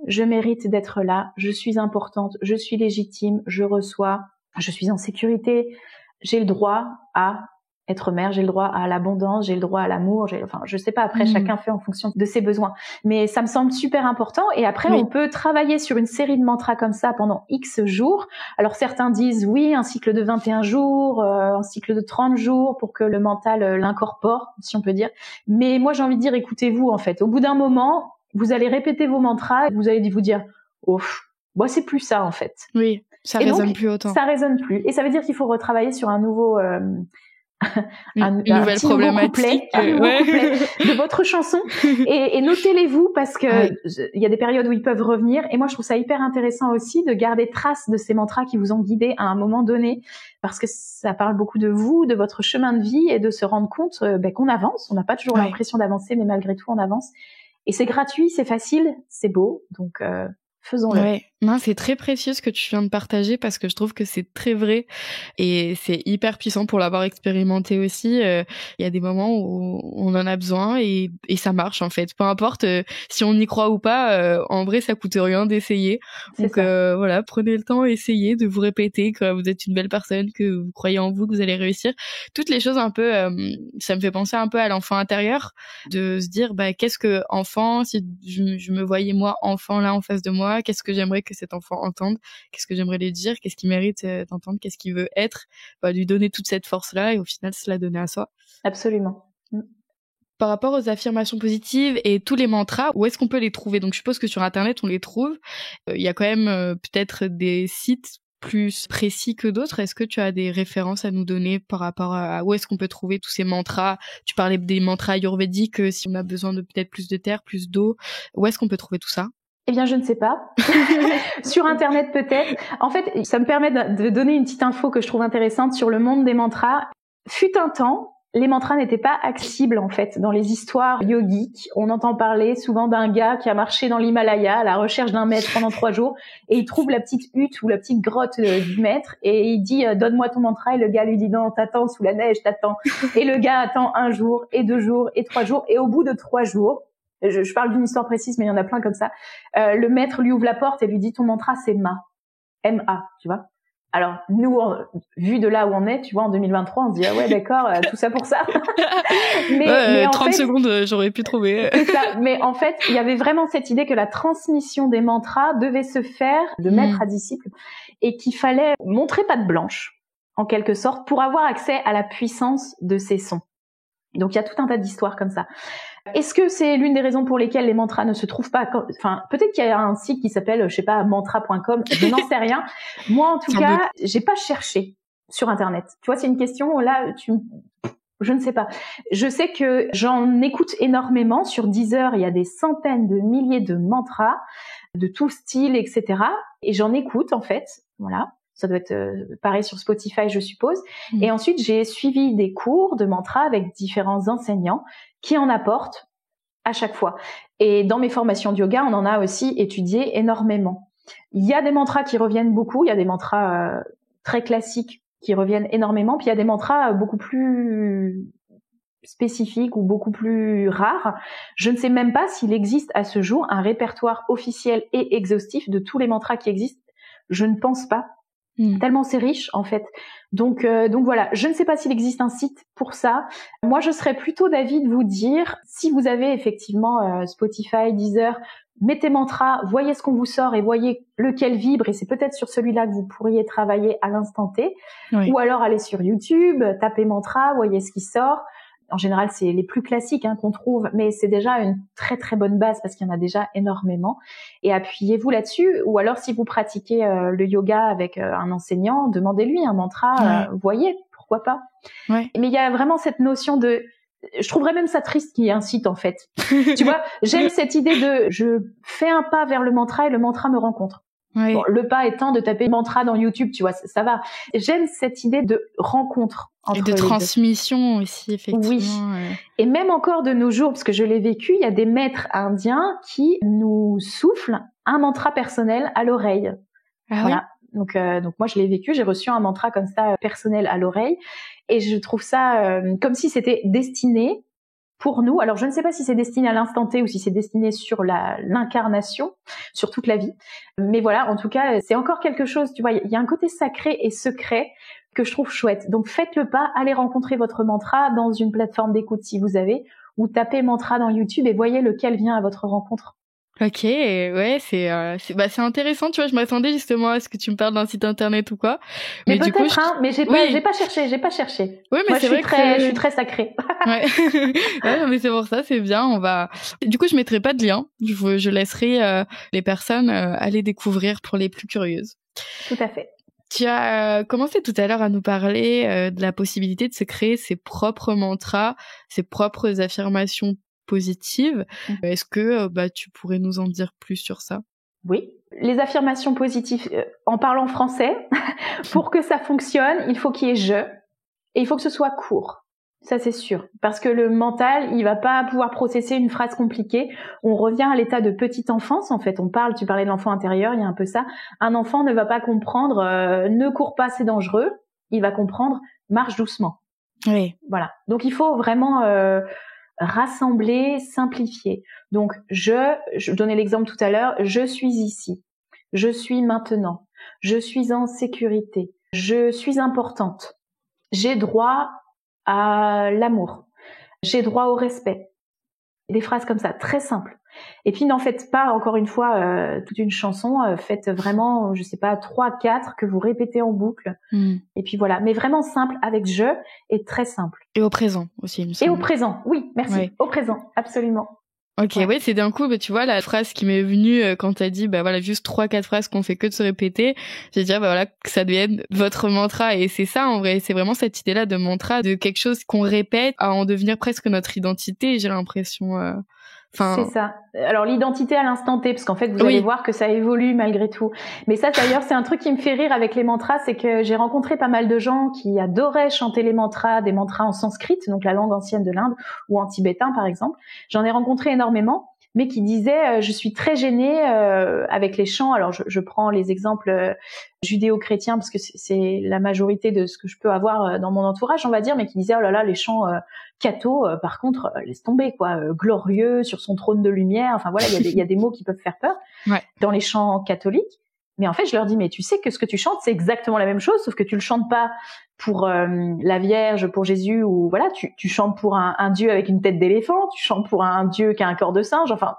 je mérite d'être là, je suis importante, je suis légitime, je reçois, je suis en sécurité, j'ai le droit à être mère, j'ai le droit à l'abondance, j'ai le droit à l'amour, enfin, je sais pas, après, chacun fait en fonction de ses besoins. Mais ça me semble super important. Et après, on peut travailler sur une série de mantras comme ça pendant X jours. Alors, certains disent, oui, un cycle de 21 jours, un cycle de 30 jours pour que le mental l'incorpore, si on peut dire. Mais moi, j'ai envie de dire, écoutez-vous, en fait. Au bout d'un moment, vous allez répéter vos mantras et vous allez vous dire, oh, moi, c'est plus ça, en fait. Oui, ça résonne plus autant. Ça résonne plus. Et ça veut dire qu'il faut retravailler sur un nouveau, une nouvelle problématique, couplet de votre chanson et notez-les-vous parce que il y a des périodes où ils peuvent revenir et moi je trouve ça hyper intéressant aussi de garder trace de ces mantras qui vous ont guidé à un moment donné parce que ça parle beaucoup de vous, de votre chemin de vie et de se rendre compte qu'on avance, on n'a pas toujours l'impression d'avancer mais malgré tout on avance et c'est gratuit, c'est facile, c'est beau donc faisons-le. Ouais, non, c'est très précieux ce que tu viens de partager parce que je trouve que c'est très vrai et c'est hyper puissant pour l'avoir expérimenté aussi. Il y a des moments où on en a besoin et ça marche en fait. Peu importe si on y croit ou pas, en vrai ça coûte rien d'essayer. Donc voilà, prenez le temps, essayez de vous répéter que vous êtes une belle personne, que vous croyez en vous, que vous allez réussir. Toutes les choses un peu, ça me fait penser un peu à l'enfant intérieur, de se dire qu'est-ce que enfant, si je me voyais moi enfant là en face de moi, qu'est-ce que j'aimerais que cet enfant entende, qu'est-ce que j'aimerais lui dire, qu'est-ce qu'il mérite d'entendre, qu'est-ce qu'il veut être, lui donner toute cette force-là et au final se la donner à soi. Absolument. Par rapport aux affirmations positives et tous les mantras, où est-ce qu'on peut les trouver? Donc je suppose que sur Internet on les trouve. Il y a quand même peut-être des sites plus précis que d'autres. Est-ce que tu as des références à nous donner par rapport à où est-ce qu'on peut trouver tous ces mantras? Tu parlais des mantras ayurvédiques, si on a besoin de peut-être plus de terre, plus d'eau, où est-ce qu'on peut trouver tout ça? Eh bien, je ne sais pas. Sur Internet, peut-être. En fait, ça me permet de donner une petite info que je trouve intéressante sur le monde des mantras. Fut un temps, les mantras n'étaient pas accessibles, en fait. Dans les histoires yogiques, on entend parler souvent d'un gars qui a marché dans l'Himalaya à la recherche d'un maître pendant 3 jours et il trouve la petite hutte ou la petite grotte du maître et il dit « Donne-moi ton mantra » et le gars lui dit « Non, t'attends sous la neige, t'attends. » Et le gars attend 1 jour et 2 jours et 3 jours et au bout de 3 jours, je parle d'une histoire précise, mais il y en a plein comme ça. Le maître lui ouvre la porte et lui dit, ton mantra, c'est Ma. M-A, tu vois. Alors, nous, vu de là où on est, tu vois, en 2023, on se dit, ah ouais, d'accord, tout ça pour ça. mais 30 secondes, j'aurais pu trouver. C'est ça. Mais en fait, il y avait vraiment cette idée que la transmission des mantras devait se faire de maître à disciple et qu'il fallait montrer patte blanche, en quelque sorte, pour avoir accès à la puissance de ces sons. Donc, il y a tout un tas d'histoires comme ça. Est-ce que c'est l'une des raisons pour lesquelles les mantras ne se trouvent pas, enfin, peut-être qu'il y a un site qui s'appelle, je sais pas, mantra.com, je n'en sais rien. Moi, en tout cas, j'ai pas cherché sur Internet. Tu vois, c'est une question, là, je ne sais pas. Je sais que j'en écoute énormément. Sur Deezer, il y a des centaines de milliers de mantras, de tout style, etc. Et j'en écoute, en fait. Voilà. Ça doit être pareil sur Spotify, je suppose. Et ensuite, j'ai suivi des cours de mantra avec différents enseignants qui en apportent à chaque fois. Et dans mes formations de yoga, on en a aussi étudié énormément. Il y a des mantras qui reviennent beaucoup. Il y a des mantras très classiques qui reviennent énormément. Puis il y a des mantras beaucoup plus spécifiques ou beaucoup plus rares. Je ne sais même pas s'il existe à ce jour un répertoire officiel et exhaustif de tous les mantras qui existent. Je ne pense pas. Tellement c'est riche en fait. Donc voilà, je ne sais pas s'il existe un site pour ça. Moi, je serais plutôt d'avis de vous dire, si vous avez effectivement Spotify, Deezer, mettez mantra, voyez ce qu'on vous sort et voyez lequel vibre, et c'est peut-être sur celui-là que vous pourriez travailler à l'instant T. Oui. Ou alors allez sur YouTube, tapez mantra, voyez ce qui sort. En général, c'est les plus classiques qu'on trouve, mais c'est déjà une très très bonne base parce qu'il y en a déjà énormément. Et appuyez-vous là-dessus. Ou alors, si vous pratiquez le yoga avec un enseignant, demandez-lui un mantra. Voyez, pourquoi pas. Ouais. Mais il y a vraiment cette notion de... Je trouverais même ça triste qu'il y ait un site, en fait. Tu vois, j'aime cette idée de... Je fais un pas vers le mantra et le mantra me rencontre. Oui. Bon, le pas étant de taper mantra dans YouTube, tu vois, ça va. J'aime cette idée de rencontre entre et de transmission aussi, effectivement. Oui. Et même encore de nos jours, parce que je l'ai vécu, il y a des maîtres indiens qui nous soufflent un mantra personnel à l'oreille. Ah voilà. Oui. Donc moi je l'ai vécu, j'ai reçu un mantra comme ça personnel à l'oreille, et je trouve ça comme si c'était destiné pour nous. Alors, je ne sais pas si c'est destiné à l'instant T ou si c'est destiné sur l'incarnation, sur toute la vie. Mais voilà, en tout cas, c'est encore quelque chose, tu vois, il y a un côté sacré et secret que je trouve chouette. Donc, faites le pas, allez rencontrer votre mantra dans une plateforme d'écoute si vous avez, ou tapez mantra dans YouTube et voyez lequel vient à votre rencontre. Ok, ouais, c'est intéressant, tu vois, je m'attendais justement à ce que tu me parles d'un site internet ou quoi. Mais du coup, mais j'ai pas cherché. Oui, mais moi, c'est vrai que je suis très sacrée. Ouais. Ouais, mais c'est pour ça, c'est bien, du coup, je mettrai pas de lien. Je laisserai les personnes aller découvrir pour les plus curieuses. Tout à fait. Tu as commencé tout à l'heure à nous parler de la possibilité de se créer ses propres mantras, ses propres affirmations positives. Est-ce que tu pourrais nous en dire plus sur ça? Oui. Les affirmations positives, en parlant français, pour que ça fonctionne, il faut qu'il y ait je, et il faut que ce soit court. Ça, c'est sûr. Parce que le mental, il va pas pouvoir processer une phrase compliquée. On revient à l'état de petite enfance, en fait. Tu parlais de l'enfant intérieur, il y a un peu ça. Un enfant ne va pas comprendre, ne cours pas, c'est dangereux. Il va comprendre, marche doucement. Oui. Voilà. Donc, il faut vraiment rassembler, simplifier. Donc, je donnais l'exemple tout à l'heure, je suis ici. Je suis maintenant. Je suis en sécurité. Je suis importante. J'ai droit à l'amour. J'ai droit au respect. Des phrases comme ça, très simples. Et puis, n'en faites pas, encore une fois, toute une chanson. Faites vraiment, 3, 4 que vous répétez en boucle. Et puis voilà. Mais vraiment simple, avec je, et très simple. Et au présent aussi, il me semble. Et au présent, oui, merci. Oui. Au présent, absolument. Ok, ouais, c'est d'un coup, tu vois, la phrase qui m'est venue quand t'as dit, juste 3, 4 phrases qu'on fait que de se répéter, j'ai dit, que ça devienne votre mantra. Et c'est ça, en vrai, c'est vraiment cette idée-là de mantra, de quelque chose qu'on répète à en devenir presque notre identité, j'ai l'impression. C'est ça. Alors, l'identité à l'instant T, parce qu'en fait, vous allez voir que ça évolue malgré tout. Mais ça, d'ailleurs, c'est un truc qui me fait rire avec les mantras, c'est que j'ai rencontré pas mal de gens qui adoraient chanter les mantras, des mantras en sanskrit, donc la langue ancienne de l'Inde, ou en tibétain, par exemple. J'en ai rencontré énormément, mais qui disaient, je suis très gênée avec les chants. Alors, je prends les exemples judéo-chrétiens, parce que c'est la majorité de ce que je peux avoir dans mon entourage, on va dire, mais qui disaient, oh là là, les chants catho, par contre, laisse tomber, quoi, glorieux, sur son trône de lumière. Enfin voilà, il y a des mots qui peuvent faire peur dans les chants catholiques. Mais en fait, je leur dis, mais tu sais que ce que tu chantes, c'est exactement la même chose, sauf que tu le chantes pas pour la Vierge, pour Jésus, ou voilà, tu chantes pour un Dieu avec une tête d'éléphant, tu chantes pour un Dieu qui a un corps de singe. Enfin,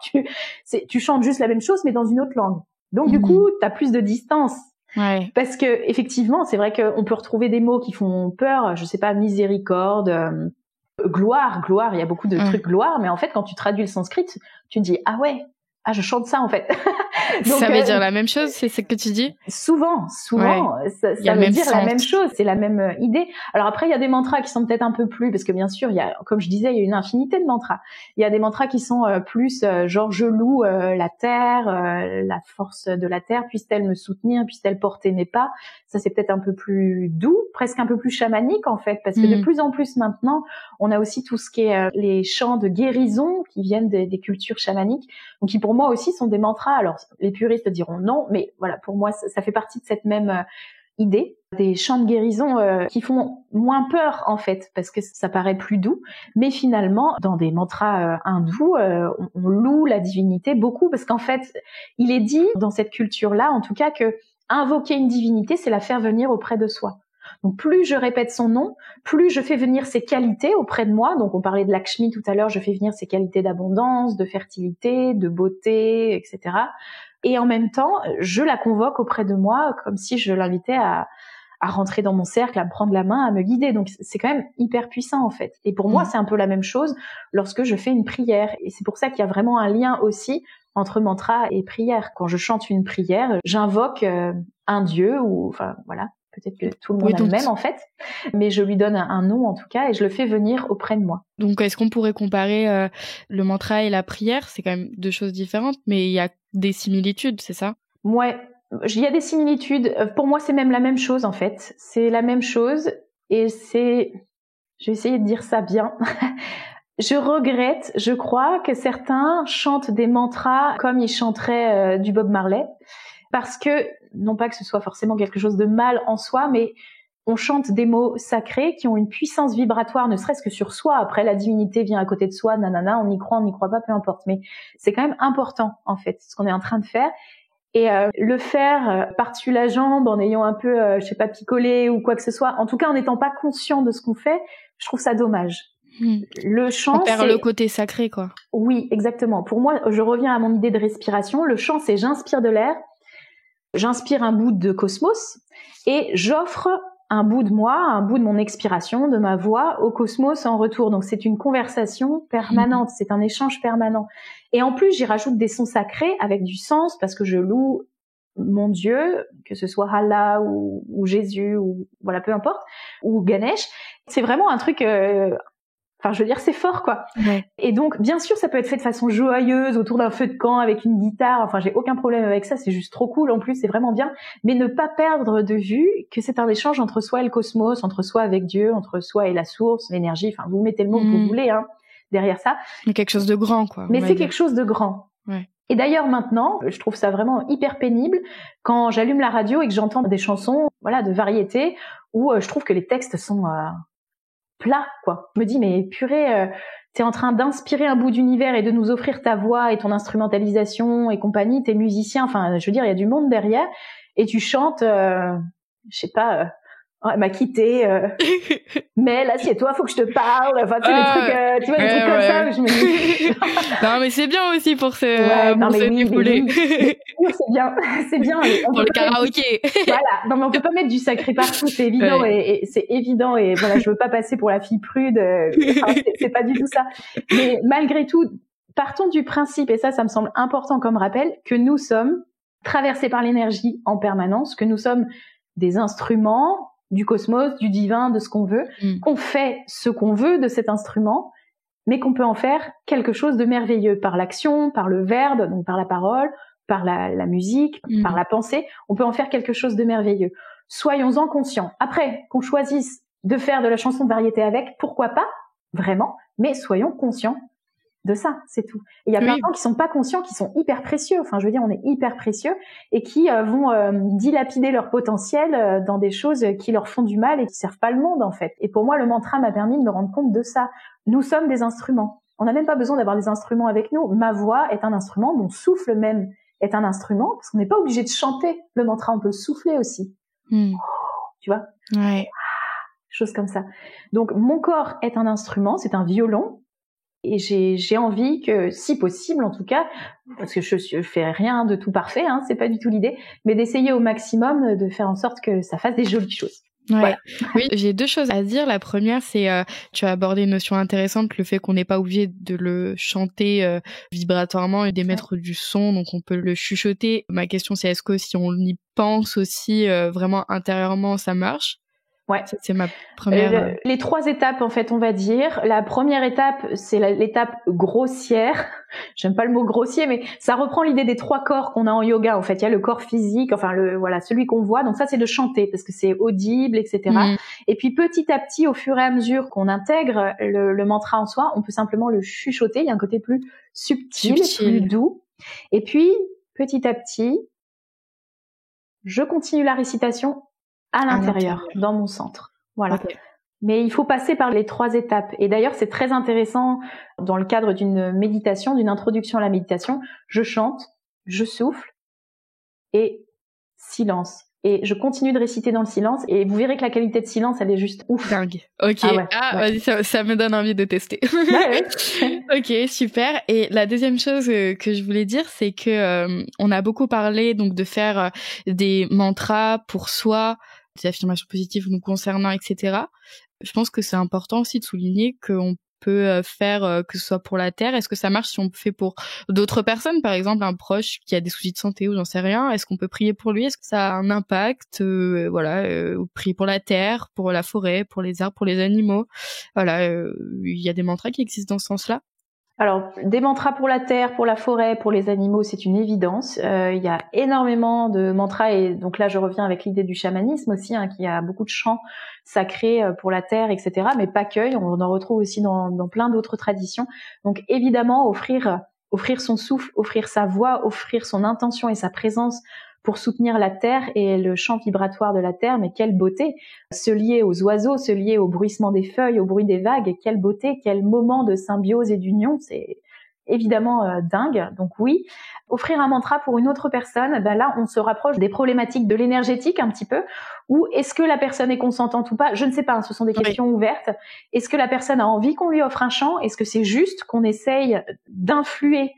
tu chantes juste la même chose, mais dans une autre langue. Donc du coup, t'as plus de distance. Ouais. Parce que effectivement, c'est vrai qu'on peut retrouver des mots qui font peur. Je sais pas, miséricorde. Gloire, il y a beaucoup de trucs gloire, mais en fait, quand tu traduis le sanskrit, tu te dis, ah ouais, je chante ça, en fait. Donc, ça veut dire la même chose, c'est ce que tu dis? Souvent, ça veut dire la même chose, c'est la même idée. Alors après, il y a des mantras qui sont peut-être un peu plus, parce que bien sûr, comme je disais, il y a une infinité de mantras. Il y a des mantras qui sont plus, genre, je loue la terre, la force de la terre, puisse-t-elle me soutenir, puisse-t-elle porter mes pas. Ça, c'est peut-être un peu plus doux, presque un peu plus chamanique, en fait, parce que de plus en plus maintenant, on a aussi tout ce qui est les chants de guérison qui viennent des cultures chamaniques, donc qui pour moi aussi sont des mantras. Alors les puristes diront non, mais voilà, pour moi ça fait partie de cette même idée, des chants de guérison qui font moins peur en fait, parce que ça paraît plus doux, mais finalement dans des mantras hindous, on loue la divinité beaucoup, parce qu'en fait il est dit dans cette culture-là, en tout cas, que invoquer une divinité, c'est la faire venir auprès de soi. Donc plus je répète son nom, plus je fais venir ses qualités auprès de moi. Donc on parlait de Lakshmi tout à l'heure, je fais venir ses qualités d'abondance, de fertilité, de beauté, etc. Et en même temps, je la convoque auprès de moi comme si je l'invitais à rentrer dans mon cercle, à me prendre la main, à me guider. Donc c'est quand même hyper puissant en fait. Et pour moi, c'est un peu la même chose lorsque je fais une prière. Et c'est pour ça qu'il y a vraiment un lien aussi entre mantra et prière. Quand je chante une prière, j'invoque un dieu ou enfin voilà. Peut-être que tout le monde a le même en fait, mais je lui donne un nom en tout cas et je le fais venir auprès de moi. Donc est-ce qu'on pourrait comparer le mantra et la prière? C'est quand même deux choses différentes, mais il y a des similitudes, c'est ça? Ouais, il y a des similitudes. Pour moi, c'est même la même chose en fait. C'est la même chose et c'est... Je vais essayer de dire ça bien. Je regrette, je crois que certains chantent des mantras comme ils chanteraient du Bob Marley. Parce que, non pas que ce soit forcément quelque chose de mal en soi, mais on chante des mots sacrés qui ont une puissance vibratoire, ne serait-ce que sur soi. Après, la divinité vient à côté de soi, nanana, on y croit, on n'y croit pas, peu importe. Mais c'est quand même important, en fait, ce qu'on est en train de faire. Et le faire par-dessus la jambe, en ayant un peu, je sais pas, picolé ou quoi que ce soit, en tout cas en n'étant pas conscient de ce qu'on fait, je trouve ça dommage. Le chant, on perd le côté sacré, quoi. Oui, exactement. Pour moi, je reviens à mon idée de respiration. Le chant, c'est j'inspire de l'air, j'inspire un bout de cosmos et j'offre un bout de moi, un bout de mon expiration, de ma voix au cosmos en retour. Donc c'est une conversation permanente, c'est un échange permanent. Et en plus, j'y rajoute des sons sacrés avec du sens parce que je loue mon Dieu, que ce soit Allah ou Jésus ou voilà, peu importe, ou Ganesh. C'est vraiment un truc... Enfin, je veux dire, c'est fort, quoi. Ouais. Et donc, bien sûr, ça peut être fait de façon joyeuse, autour d'un feu de camp, avec une guitare. Enfin, j'ai aucun problème avec ça. C'est juste trop cool. En plus, c'est vraiment bien. Mais ne pas perdre de vue que c'est un échange entre soi et le cosmos, entre soi avec Dieu, entre soi et la source, l'énergie. Enfin, vous mettez le mot que vous voulez, hein, derrière ça. Mais quelque chose de grand, quoi. Mais c'est quelque chose de grand. Ouais. Et d'ailleurs, maintenant, je trouve ça vraiment hyper pénible quand j'allume la radio et que j'entends des chansons, voilà, de variété, où je trouve que les textes sont... plat, quoi. Je me dis, mais purée, t'es en train d'inspirer un bout d'univers et de nous offrir ta voix et ton instrumentalisation et compagnie, t'es musicien, enfin, je veux dire, il y a du monde derrière, et tu chantes, je sais pas, elle m'a quitté, mais assieds-toi, faut que je te parle, enfin, tu sais, des trucs, tu vois, des trucs comme ça, où je me dis... Non, mais c'est bien aussi pour se défouler. Oui, c'est bien. Pour le karaoké. Voilà. Non, mais on peut pas mettre du sacré partout, c'est évident, et c'est évident, et voilà, je veux pas passer pour la fille prude, c'est pas du tout ça. Mais malgré tout, partons du principe, et ça me semble important comme rappel, que nous sommes traversés par l'énergie en permanence, que nous sommes des instruments du cosmos, du divin, de ce qu'on veut, qu'on fait ce qu'on veut de cet instrument, mais qu'on peut en faire quelque chose de merveilleux par l'action, par le verbe, donc par la parole, par la musique, par la pensée. On peut en faire quelque chose de merveilleux. Soyons-en conscients. Après, qu'on choisisse de faire de la chanson de variété avec, pourquoi pas, vraiment, mais soyons conscients de ça, c'est tout. Et il y a plein de gens qui sont pas conscients, qui sont hyper précieux. Enfin, je veux dire, on est hyper précieux et qui vont dilapider leur potentiel dans des choses qui leur font du mal et qui servent pas le monde, en fait. Et pour moi, le mantra m'a permis de me rendre compte de ça. Nous sommes des instruments. On n'a même pas besoin d'avoir des instruments avec nous. Ma voix est un instrument, mon souffle même est un instrument, parce qu'on n'est pas obligé de chanter le mantra, on peut souffler aussi. Tu vois? Ouais. Chose comme ça. Donc, mon corps est un instrument, c'est un violon. Et j'ai envie que, si possible en tout cas, parce que je fais rien de tout parfait, hein, c'est pas du tout l'idée, mais d'essayer au maximum de faire en sorte que ça fasse des jolies choses. Ouais. Voilà. Oui, j'ai deux choses à dire. La première, c'est tu as abordé une notion intéressante, le fait qu'on n'est pas obligé de le chanter vibratoirement et d'émettre du son, donc on peut le chuchoter. Ma question, c'est est-ce que si on y pense aussi vraiment intérieurement, ça marche? Ouais. C'est ma première. Les 3 étapes, en fait, on va dire. La première étape, c'est l'étape grossière. J'aime pas le mot grossier, mais ça reprend l'idée des 3 corps qu'on a en yoga. En fait, il y a le corps physique, enfin voilà, celui qu'on voit. Donc ça, c'est de chanter parce que c'est audible, etc. Et puis petit à petit, au fur et à mesure qu'on intègre le mantra en soi, on peut simplement le chuchoter. Il y a un côté plus subtil, plus doux. Et puis petit à petit, je continue la récitation à l'intérieur, dans mon centre. Voilà. Okay. Mais il faut passer par les 3 étapes. Et d'ailleurs, c'est très intéressant dans le cadre d'une méditation, d'une introduction à la méditation. Je chante, je souffle et silence. Et je continue de réciter dans le silence et vous verrez que la qualité de silence, elle est juste ouf. Dingue. Ok. Vas-y, ça me donne envie de tester. Ouais. Ok, super. Et la deuxième chose que je voulais dire, c'est que on a beaucoup parlé donc de faire des mantras pour soi, des affirmations positives nous concernant, etc. Je pense que c'est important aussi de souligner qu'on peut faire que ce soit pour la terre. Est-ce que ça marche si on fait pour d'autres personnes, par exemple un proche qui a des soucis de santé ou j'en sais rien? Est-ce qu'on peut prier pour lui? Est-ce que ça a un impact? Ou prier pour la terre, pour la forêt, pour les arbres, pour les animaux. Voilà, il y a des mantras qui existent dans ce sens-là. Alors, des mantras pour la terre, pour la forêt, pour les animaux, c'est une évidence. Il y a énormément de mantras et donc là, je reviens avec l'idée du chamanisme aussi, qui a beaucoup de chants sacrés pour la terre, etc. Mais pas que, on en retrouve aussi dans plein d'autres traditions. Donc évidemment, offrir son souffle, offrir sa voix, offrir son intention et sa présence pour soutenir la terre et le champ vibratoire de la terre, mais quelle beauté! Se lier aux oiseaux, se lier au bruissement des feuilles, au bruit des vagues, et quelle beauté, quel moment de symbiose et d'union, c'est évidemment dingue. Donc oui, offrir un mantra pour une autre personne, là on se rapproche des problématiques de l'énergétique un petit peu, ou est-ce que la personne est consentante ou pas? Je ne sais pas, ce sont des questions ouvertes. Est-ce que la personne a envie qu'on lui offre un chant? Est-ce que c'est juste qu'on essaye d'influer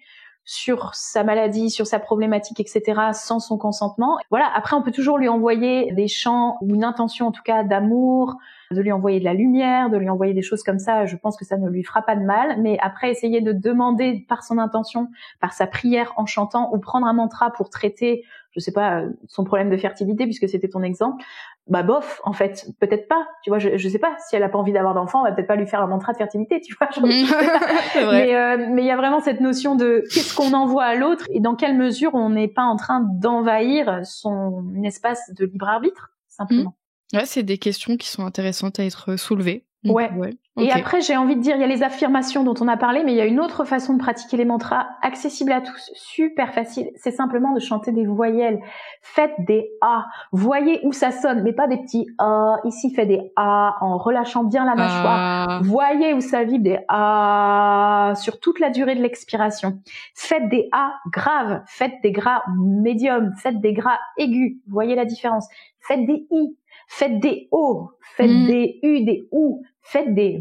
sur sa maladie, sur sa problématique, etc., sans son consentement? Voilà. Après, on peut toujours lui envoyer des chants ou une intention, en tout cas, d'amour, de lui envoyer de la lumière, de lui envoyer des choses comme ça. Je pense que ça ne lui fera pas de mal. Mais après, essayer de demander par son intention, par sa prière en chantant, ou prendre un mantra pour traiter, je sais pas, son problème de fertilité, puisque c'était ton exemple. Bof, en fait, peut-être pas, tu vois, je sais pas, si elle a pas envie d'avoir d'enfant, on va peut-être pas lui faire un mantra de fertilité, tu vois, C'est vrai. mais il y a vraiment cette notion de qu'est-ce qu'on envoie à l'autre et dans quelle mesure on n'est pas en train d'envahir son espace de libre arbitre, simplement. Ouais, c'est des questions qui sont intéressantes à être soulevées. Donc, ouais. Okay. Et après, j'ai envie de dire, il y a les affirmations dont on a parlé, mais il y a une autre façon de pratiquer les mantras, accessible à tous, super facile. C'est simplement de chanter des voyelles. Faites des A. Voyez où ça sonne, mais pas des petits A. Ici, faites des A en relâchant bien la mâchoire. Voyez où ça vibre, des A sur toute la durée de l'expiration. Faites des A graves. Faites des gras médiums. Faites des gras aigus. Voyez la différence. Faites des I. Faites des O, faites des U, des OU, faites des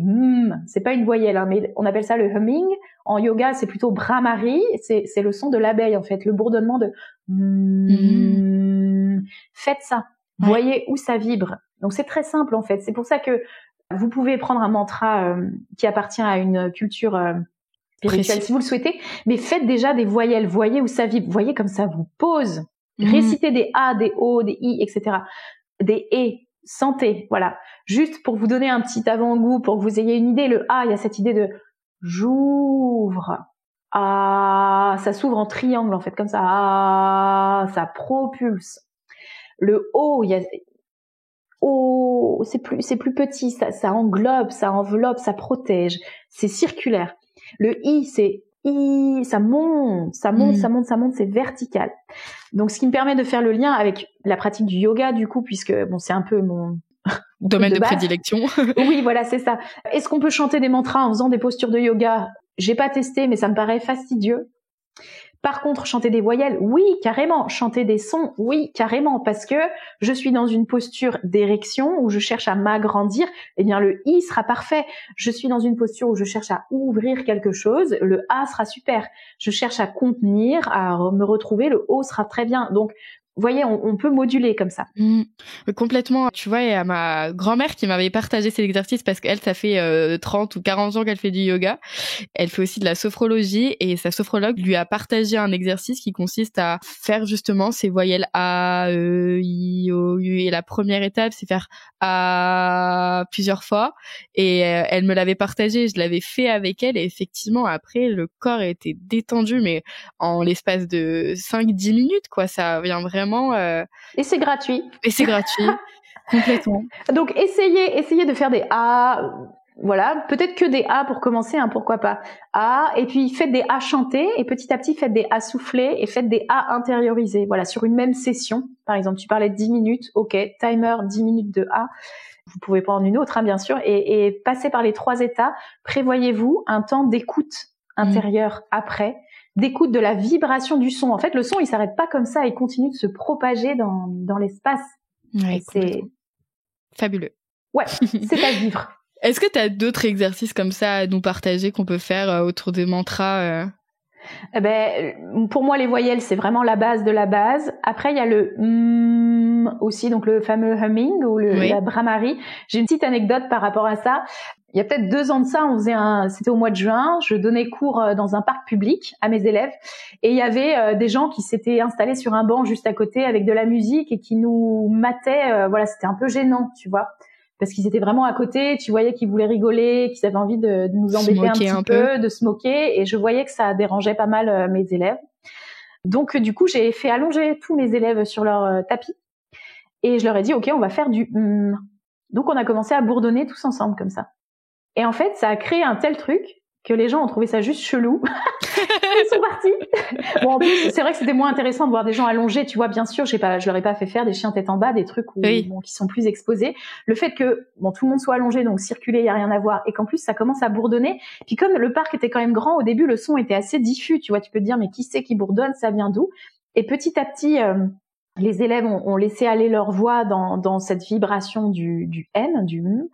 c'est pas une voyelle, mais on appelle ça le humming. En yoga, c'est plutôt Brahmari, c'est le son de l'abeille en fait, le bourdonnement de Faites ça, voyez où ça vibre. Donc c'est très simple en fait. C'est pour ça que vous pouvez prendre un mantra qui appartient à une culture spirituelle si vous le souhaitez, mais faites déjà des voyelles, voyez où ça vibre, voyez comme ça vous pose. Récitez des A, des O, des I, etc. Des et, santé, voilà. Juste pour vous donner un petit avant-goût, pour que vous ayez une idée, le A, il y a cette idée de j'ouvre. Ah, ça s'ouvre en triangle en fait, comme ça. Ah, ça propulse. Le O, il y a O, c'est plus petit, ça englobe, ça enveloppe, ça protège. C'est circulaire. Le I, c'est I, ça monte, c'est vertical. Donc, ce qui me permet de faire le lien avec la pratique du yoga, du coup, puisque c'est un peu mon domaine de prédilection. Oui, voilà, c'est ça. Est-ce qu'on peut chanter des mantras en faisant des postures de yoga? J'ai pas testé, mais ça me paraît fastidieux. Par contre, chanter des voyelles, oui, carrément. Chanter des sons, oui, carrément. Parce que je suis dans une posture d'érection où je cherche à m'agrandir. Eh bien, le I sera parfait. Je suis dans une posture où je cherche à ouvrir quelque chose. Le A sera super. Je cherche à contenir, à me retrouver. Le O sera très bien. Donc, vous voyez, on peut moduler comme ça. Complètement. Tu vois, il y a ma grand-mère qui m'avait partagé cet exercice parce qu'elle, ça fait 30 ou 40 ans qu'elle fait du yoga. Elle fait aussi de la sophrologie et sa sophrologue lui a partagé un exercice qui consiste à faire justement ces voyelles A, E, I, O, U. Et la première étape, c'est faire A plusieurs fois. Et elle me l'avait partagé, je l'avais fait avec elle et effectivement, après, le corps était détendu, mais en l'espace de 5-10 minutes, quoi. Ça vient vraiment et c'est gratuit. Et c'est gratuit, complètement. Donc essayez de faire des A, voilà, peut-être que des A pour commencer, pourquoi pas. A, et puis faites des A chantés, et petit à petit faites des A soufflés, et faites des A intériorisés. Voilà, sur une même session. Par exemple, tu parlais de 10 minutes, ok, timer 10 minutes de A. Vous pouvez prendre une autre, bien sûr, et passer par les 3 états. Prévoyez-vous un temps d'écoute intérieure après. d'écoute de la vibration du son. En fait, le son, il s'arrête pas comme ça, il continue de se propager dans l'espace. Ouais, c'est fabuleux. Ouais, c'est à vivre. Est-ce que tu as d'autres exercices comme ça à nous partager qu'on peut faire autour des mantras Eh ben, pour moi, les voyelles, c'est vraiment la base de la base. Après, il y a le aussi, donc le fameux humming ou la Brahmari. J'ai une petite anecdote par rapport à ça. Il y a peut-être 2 ans de ça, c'était au mois de juin, je donnais cours dans un parc public à mes élèves et il y avait des gens qui s'étaient installés sur un banc juste à côté avec de la musique et qui nous mataient. Voilà, c'était un peu gênant, tu vois. Parce qu'ils étaient vraiment à côté, tu voyais qu'ils voulaient rigoler, qu'ils avaient envie de nous embêter un petit peu, de se moquer, et je voyais que ça dérangeait pas mal mes élèves. Donc du coup, j'ai fait allonger tous mes élèves sur leur tapis, et je leur ai dit, ok, on va faire du Donc on a commencé à bourdonner tous ensemble comme ça. Et en fait, ça a créé un tel truc que les gens ont trouvé ça juste chelou. Ils sont partis. Bon, en plus, c'est vrai que c'était moins intéressant de voir des gens allongés, tu vois, bien sûr, je leur ai pas fait faire des chiens tête en bas, des trucs qui sont plus exposés. Le fait que, tout le monde soit allongé, donc circuler, y a rien à voir, et qu'en plus, ça commence à bourdonner. Puis comme le parc était quand même grand, au début, le son était assez diffus, tu vois, tu peux te dire, mais qui c'est qui bourdonne, ça vient d'où? Et petit à petit, les élèves ont laissé aller leur voix dans cette vibration du N, du M,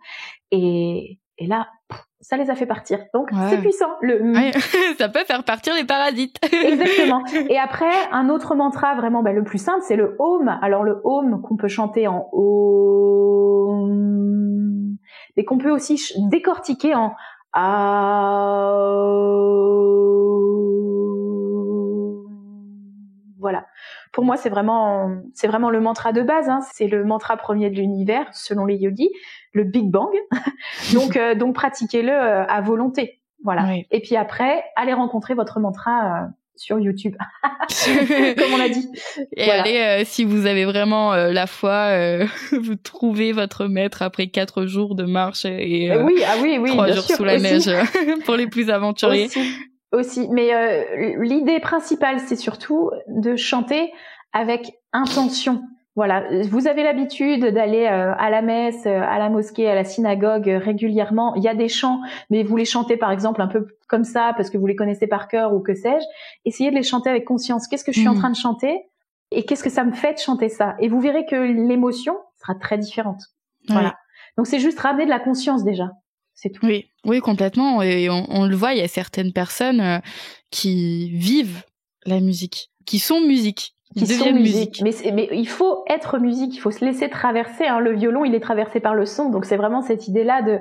et là, ça les a fait partir. Donc, c'est puissant. Ça peut faire partir les parasites. Exactement. Et après, un autre mantra vraiment le plus simple, c'est le Om. Alors, le Om qu'on peut chanter en Om, et qu'on peut aussi décortiquer en Voilà. Pour moi, c'est vraiment le mantra de base, hein. C'est le mantra premier de l'univers, selon les yogis, le Big Bang. Donc pratiquez-le à volonté. Voilà. Oui. Et puis après, allez rencontrer votre mantra sur YouTube, comme on l'a dit. Et voilà. Allez, si vous avez vraiment la foi, vous trouvez votre maître après 4 jours de marche et 3 jours sous la neige pour les plus aventuriers. Aussi, mais l'idée principale, c'est surtout de chanter avec intention. Voilà, vous avez l'habitude d'aller à la messe, à la mosquée, à la synagogue régulièrement. Il y a des chants, mais vous les chantez par exemple un peu comme ça parce que vous les connaissez par cœur ou que sais-je. Essayez de les chanter avec conscience. Qu'est-ce que je suis en train de chanter et qu'est-ce que ça me fait de chanter ça? Et vous verrez que l'émotion sera très différente. Voilà. Donc c'est juste ramener de la conscience déjà. C'est tout. Oui, complètement. Et on le voit, il y a certaines personnes qui vivent la musique, qui sont musique, qui deviennent musique. Mais il faut être musique, il faut se laisser traverser. Hein. Le violon, il est traversé par le son. Donc c'est vraiment cette idée-là de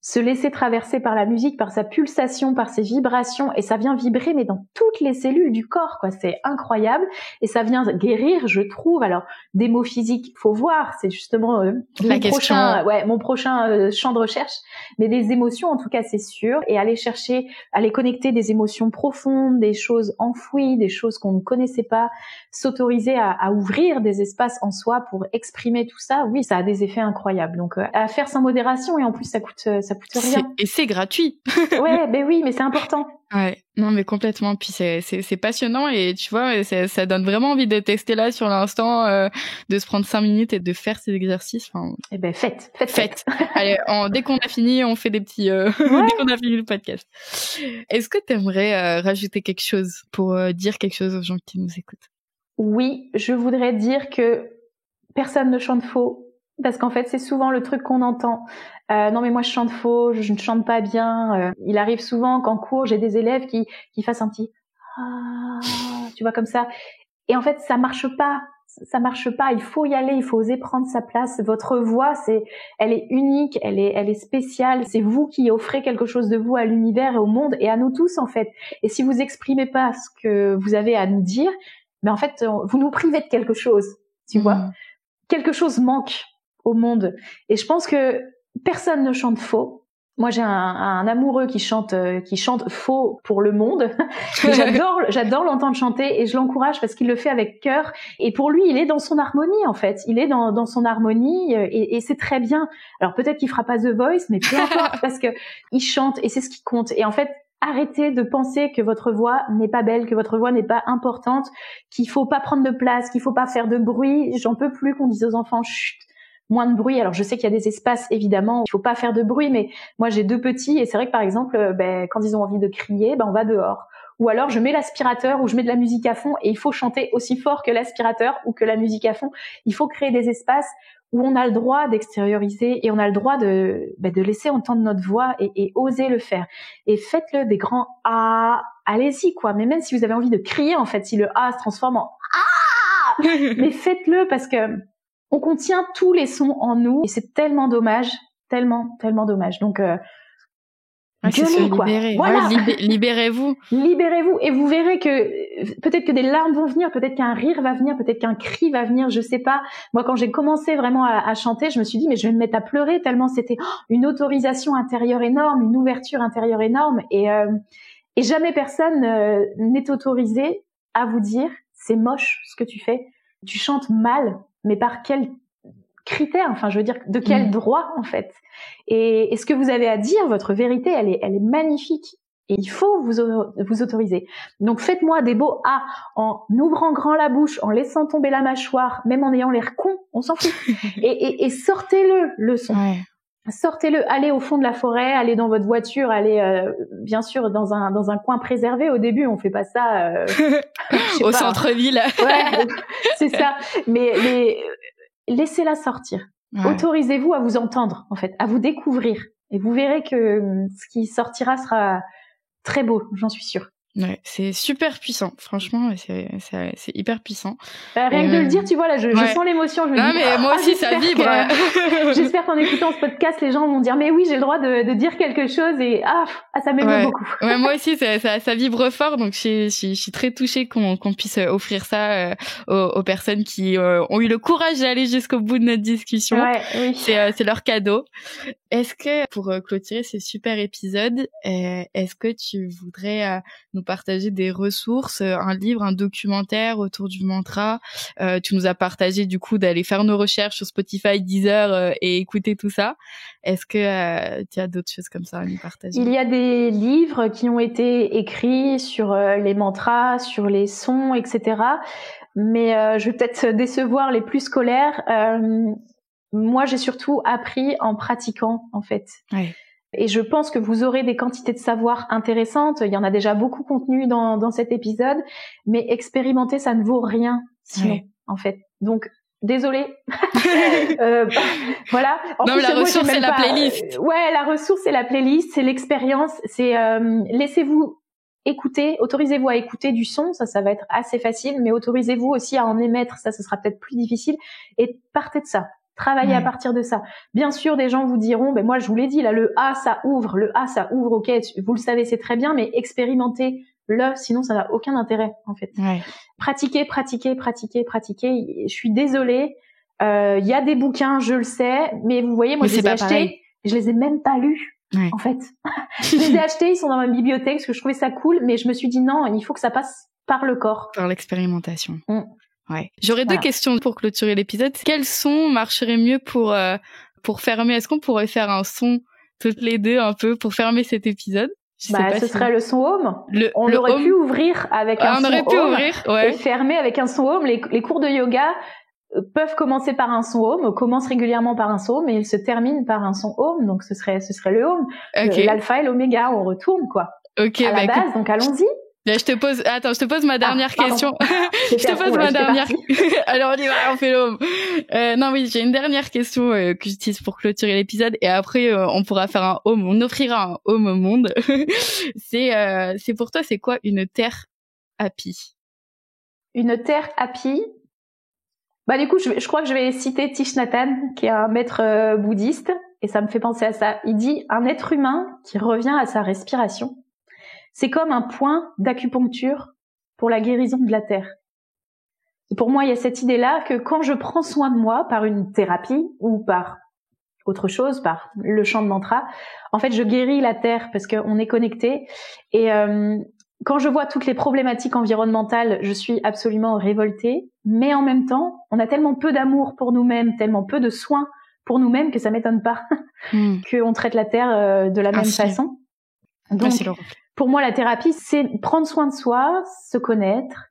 se laisser traverser par la musique, par sa pulsation, par ses vibrations, et ça vient vibrer mais dans toutes les cellules du corps, quoi. C'est incroyable, et ça vient guérir, je trouve. Alors des mots physiques, faut voir, c'est justement mon prochain champ de recherche, mais des émotions en tout cas c'est sûr, et aller connecter des émotions profondes, des choses enfouies, des choses qu'on ne connaissait pas, s'autoriser à ouvrir des espaces en soi pour exprimer tout ça. Oui, ça a des effets incroyables. Donc à faire sans modération, et en plus ça coûte rien. Et c'est gratuit. Oui, mais c'est important. Ouais, non mais complètement. Puis c'est passionnant, et tu vois, ça donne vraiment envie de tester là sur l'instant, de se prendre 5 minutes et de faire ces exercices. Enfin, faites. Allez, dès qu'on a fini, on fait des petits. Dès qu'on a fini le podcast. Est-ce que t'aimerais rajouter quelque chose pour dire quelque chose aux gens qui nous écoutent? Oui, je voudrais dire que personne ne chante faux. Parce qu'en fait, c'est souvent le truc qu'on entend. Non, mais moi, je chante faux, je ne chante pas bien. Il arrive souvent qu'en cours, j'ai des élèves qui fassent un petit tu vois, comme ça. Et en fait, ça marche pas. Il faut y aller, il faut oser prendre sa place. Votre voix, elle est unique, elle est spéciale. C'est vous qui offrez quelque chose de vous à l'univers et au monde et à nous tous, en fait. Et si vous exprimez pas ce que vous avez à nous dire, mais en fait, vous nous privez de quelque chose, tu vois. Quelque chose manque au monde. Et je pense que personne ne chante faux. Moi, j'ai un amoureux qui chante faux pour le monde. Et j'adore l'entendre chanter, et je l'encourage parce qu'il le fait avec cœur. Et pour lui, il est dans son harmonie, en fait. Il est dans son harmonie, et c'est très bien. Alors peut-être qu'il fera pas The Voice, mais peu importe, parce que il chante et c'est ce qui compte. Et en fait, arrêtez de penser que votre voix n'est pas belle, que votre voix n'est pas importante, qu'il faut pas prendre de place, qu'il faut pas faire de bruit. J'en peux plus qu'on dise aux enfants, chut, moins de bruit. Alors je sais qu'il y a des espaces, évidemment, il faut pas faire de bruit, mais moi j'ai 2 petits, et c'est vrai que par exemple, quand ils ont envie de crier, on va dehors. ou alors je mets l'aspirateur ou je mets de la musique à fond et il faut chanter aussi fort que l'aspirateur ou que la musique à fond. Il faut créer des espaces où on a le droit d'extérioriser et on a le droit de laisser entendre notre voix et oser le faire. Et faites-le des grands ah, allez-y quoi. Mais même si vous avez envie de crier en fait, si le ah se transforme en ah, mais faites-le parce que on contient tous les sons en nous et c'est tellement dommage, tellement dommage. Donc c'est se libérer. Voilà. Ouais, libérez-vous. Libérez-vous et vous verrez que peut-être que des larmes vont venir, peut-être qu'un rire va venir, peut-être qu'un cri va venir, je sais pas. Moi, quand j'ai commencé vraiment à chanter, je me suis dit mais je vais me mettre à pleurer tellement c'était une autorisation intérieure énorme, une ouverture intérieure énorme et jamais personne n'est autorisé à vous dire c'est moche ce que tu fais, tu chantes mal, mais par quel critères, enfin je veux dire de quel droit en fait. Et ce que vous avez à dire, votre vérité, elle est magnifique et il faut vous autoriser. Donc faites-moi des beaux ah en ouvrant grand la bouche, en laissant tomber la mâchoire, même en ayant l'air con, on s'en fout. et sortez-le le son. Ouais. Sortez-le, allez au fond de la forêt, allez dans votre voiture, allez bien sûr dans un coin préservé. Au début, on fait pas ça au centre-ville. Ouais, c'est ça. Mais laissez-la sortir. Ouais. Autorisez-vous à vous entendre, en fait, à vous découvrir. Et vous verrez que ce qui sortira sera très beau, j'en suis sûre. Ouais, c'est super puissant. Franchement, c'est hyper puissant. Rien que de le dire, tu vois, là, je sens l'émotion. Je me dis, mais moi aussi, ça vibre. J'espère qu'en écoutant ce podcast, les gens vont dire, mais oui, j'ai le droit de dire quelque chose et ça m'émeut beaucoup. Ouais, moi aussi, ça vibre fort. Donc, je suis très touchée qu'on puisse offrir ça aux personnes qui ont eu le courage d'aller jusqu'au bout de notre discussion. Ouais, oui. C'est leur cadeau. Est-ce que, pour clôturer ce super épisode, est-ce que tu voudrais nous partager des ressources, un livre, un documentaire autour du mantra? Tu nous as partagé du coup d'aller faire nos recherches sur Spotify, Deezer et écouter tout ça. Est-ce que tu as d'autres choses comme ça à nous partager? Il y a des livres qui ont été écrits sur les mantras, sur les sons, etc. Mais je vais peut-être décevoir les plus scolaires. Moi, j'ai surtout appris en pratiquant, en fait. Ouais. Et je pense que vous aurez des quantités de savoir intéressantes. Il y en a déjà beaucoup contenu dans cet épisode, mais expérimenter, ça ne vaut rien, sinon, en fait. Donc, désolée. Voilà. Non, mais la ressource, c'est la playlist. Ouais, la ressource, c'est la playlist, c'est l'expérience, c'est laissez-vous écouter, autorisez-vous à écouter du son, ça va être assez facile, mais autorisez-vous aussi à en émettre, ça, ce sera peut-être plus difficile, et partez de ça. Travaillez à partir de ça. Bien sûr, des gens vous diront, ben moi je vous l'ai dit, là le A ça ouvre, ok, vous le savez, c'est très bien, mais expérimentez-le, sinon ça n'a aucun intérêt en fait. Ouais. Pratiquez. Je suis désolée, il y a des bouquins, je le sais, mais vous voyez, moi je les ai achetés, je les ai même pas lus. Ouais. En fait, je les ai achetés, ils sont dans ma bibliothèque parce que je trouvais ça cool, mais je me suis dit non, il faut que ça passe par le corps, par l'expérimentation. Ouais. J'aurais deux questions pour clôturer l'épisode. Quel son marcherait mieux pour fermer? Est-ce qu'on pourrait faire un son toutes les deux un peu pour fermer cet épisode? Ce serait le son home. On aurait pu ouvrir avec un son home et fermer avec un son home. Les cours de yoga peuvent commencer par un son home, commencent régulièrement par un son home et ils se terminent par un son home. Donc ce serait le home, l'alpha et l'oméga. On retourne quoi. Okay, à la base. Donc allons-y. Je te pose ma dernière question. Je te pose ma dernière. Alors on y va, on fait l'homme. Non oui, j'ai une dernière question que j'utilise pour clôturer l'épisode et après on pourra faire un home, on offrira un home au monde. C'est pour toi, c'est quoi une terre happy? Une terre happy. Bah du coup, je crois que je vais citer Thich Nhat Hanh, qui est un maître bouddhiste, et ça me fait penser à ça. Il dit un être humain qui revient à sa respiration. C'est comme un point d'acupuncture pour la guérison de la terre. Et pour moi, il y a cette idée-là que quand je prends soin de moi par une thérapie ou par autre chose, par le chant de mantra, en fait, je guéris la terre parce qu'on est connecté. Et quand je vois toutes les problématiques environnementales, je suis absolument révoltée. Mais en même temps, on a tellement peu d'amour pour nous-mêmes, tellement peu de soins pour nous-mêmes que ça m'étonne pas qu'on traite la terre de la même façon. Donc, pour moi, la thérapie, c'est prendre soin de soi, se connaître,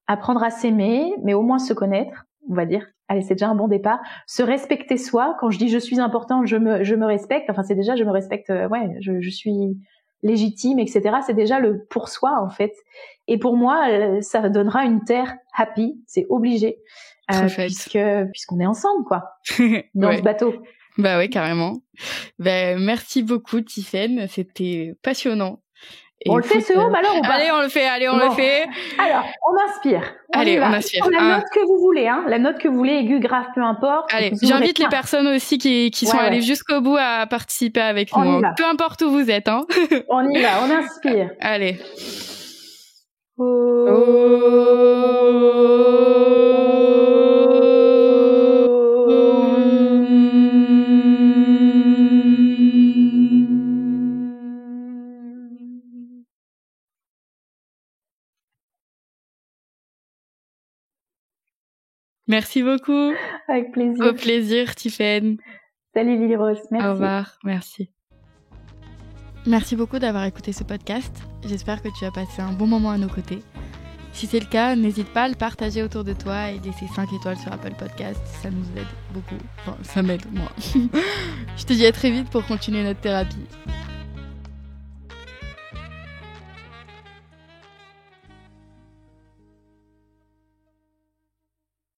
apprendre à s'aimer, mais au moins se connaître, on va dire. Allez, c'est déjà un bon départ. Se respecter soi. Quand je dis je suis importante, je me respecte. Enfin, c'est déjà je me respecte. Je légitime, etc. C'est déjà le pour soi, en fait. Et pour moi, ça donnera une terre happy, c'est obligé, puisqu'on est ensemble, quoi, dans ce bateau. Bah ouais, carrément. Merci beaucoup, Tiffaine, c'était passionnant. Et on le fait ce home alors ou pas? Allez, on le fait. Alors, on inspire. On inspire. La note que vous voulez, la note que vous voulez, aiguë, grave, peu importe. Allez, j'invite les personnes aussi qui sont allées jusqu'au bout à participer avec nous. Peu importe où vous êtes. On y va, on inspire. Allez. Merci beaucoup. Avec plaisir. Au plaisir, Tiffaine. Salut Lily Rose, merci. Au revoir, merci. Merci beaucoup d'avoir écouté ce podcast. J'espère que tu as passé un bon moment à nos côtés. Si c'est le cas, n'hésite pas à le partager autour de toi et laisser 5 étoiles sur Apple Podcast. Ça nous aide beaucoup. Enfin, ça m'aide, moi. Je te dis à très vite pour continuer notre thérapie.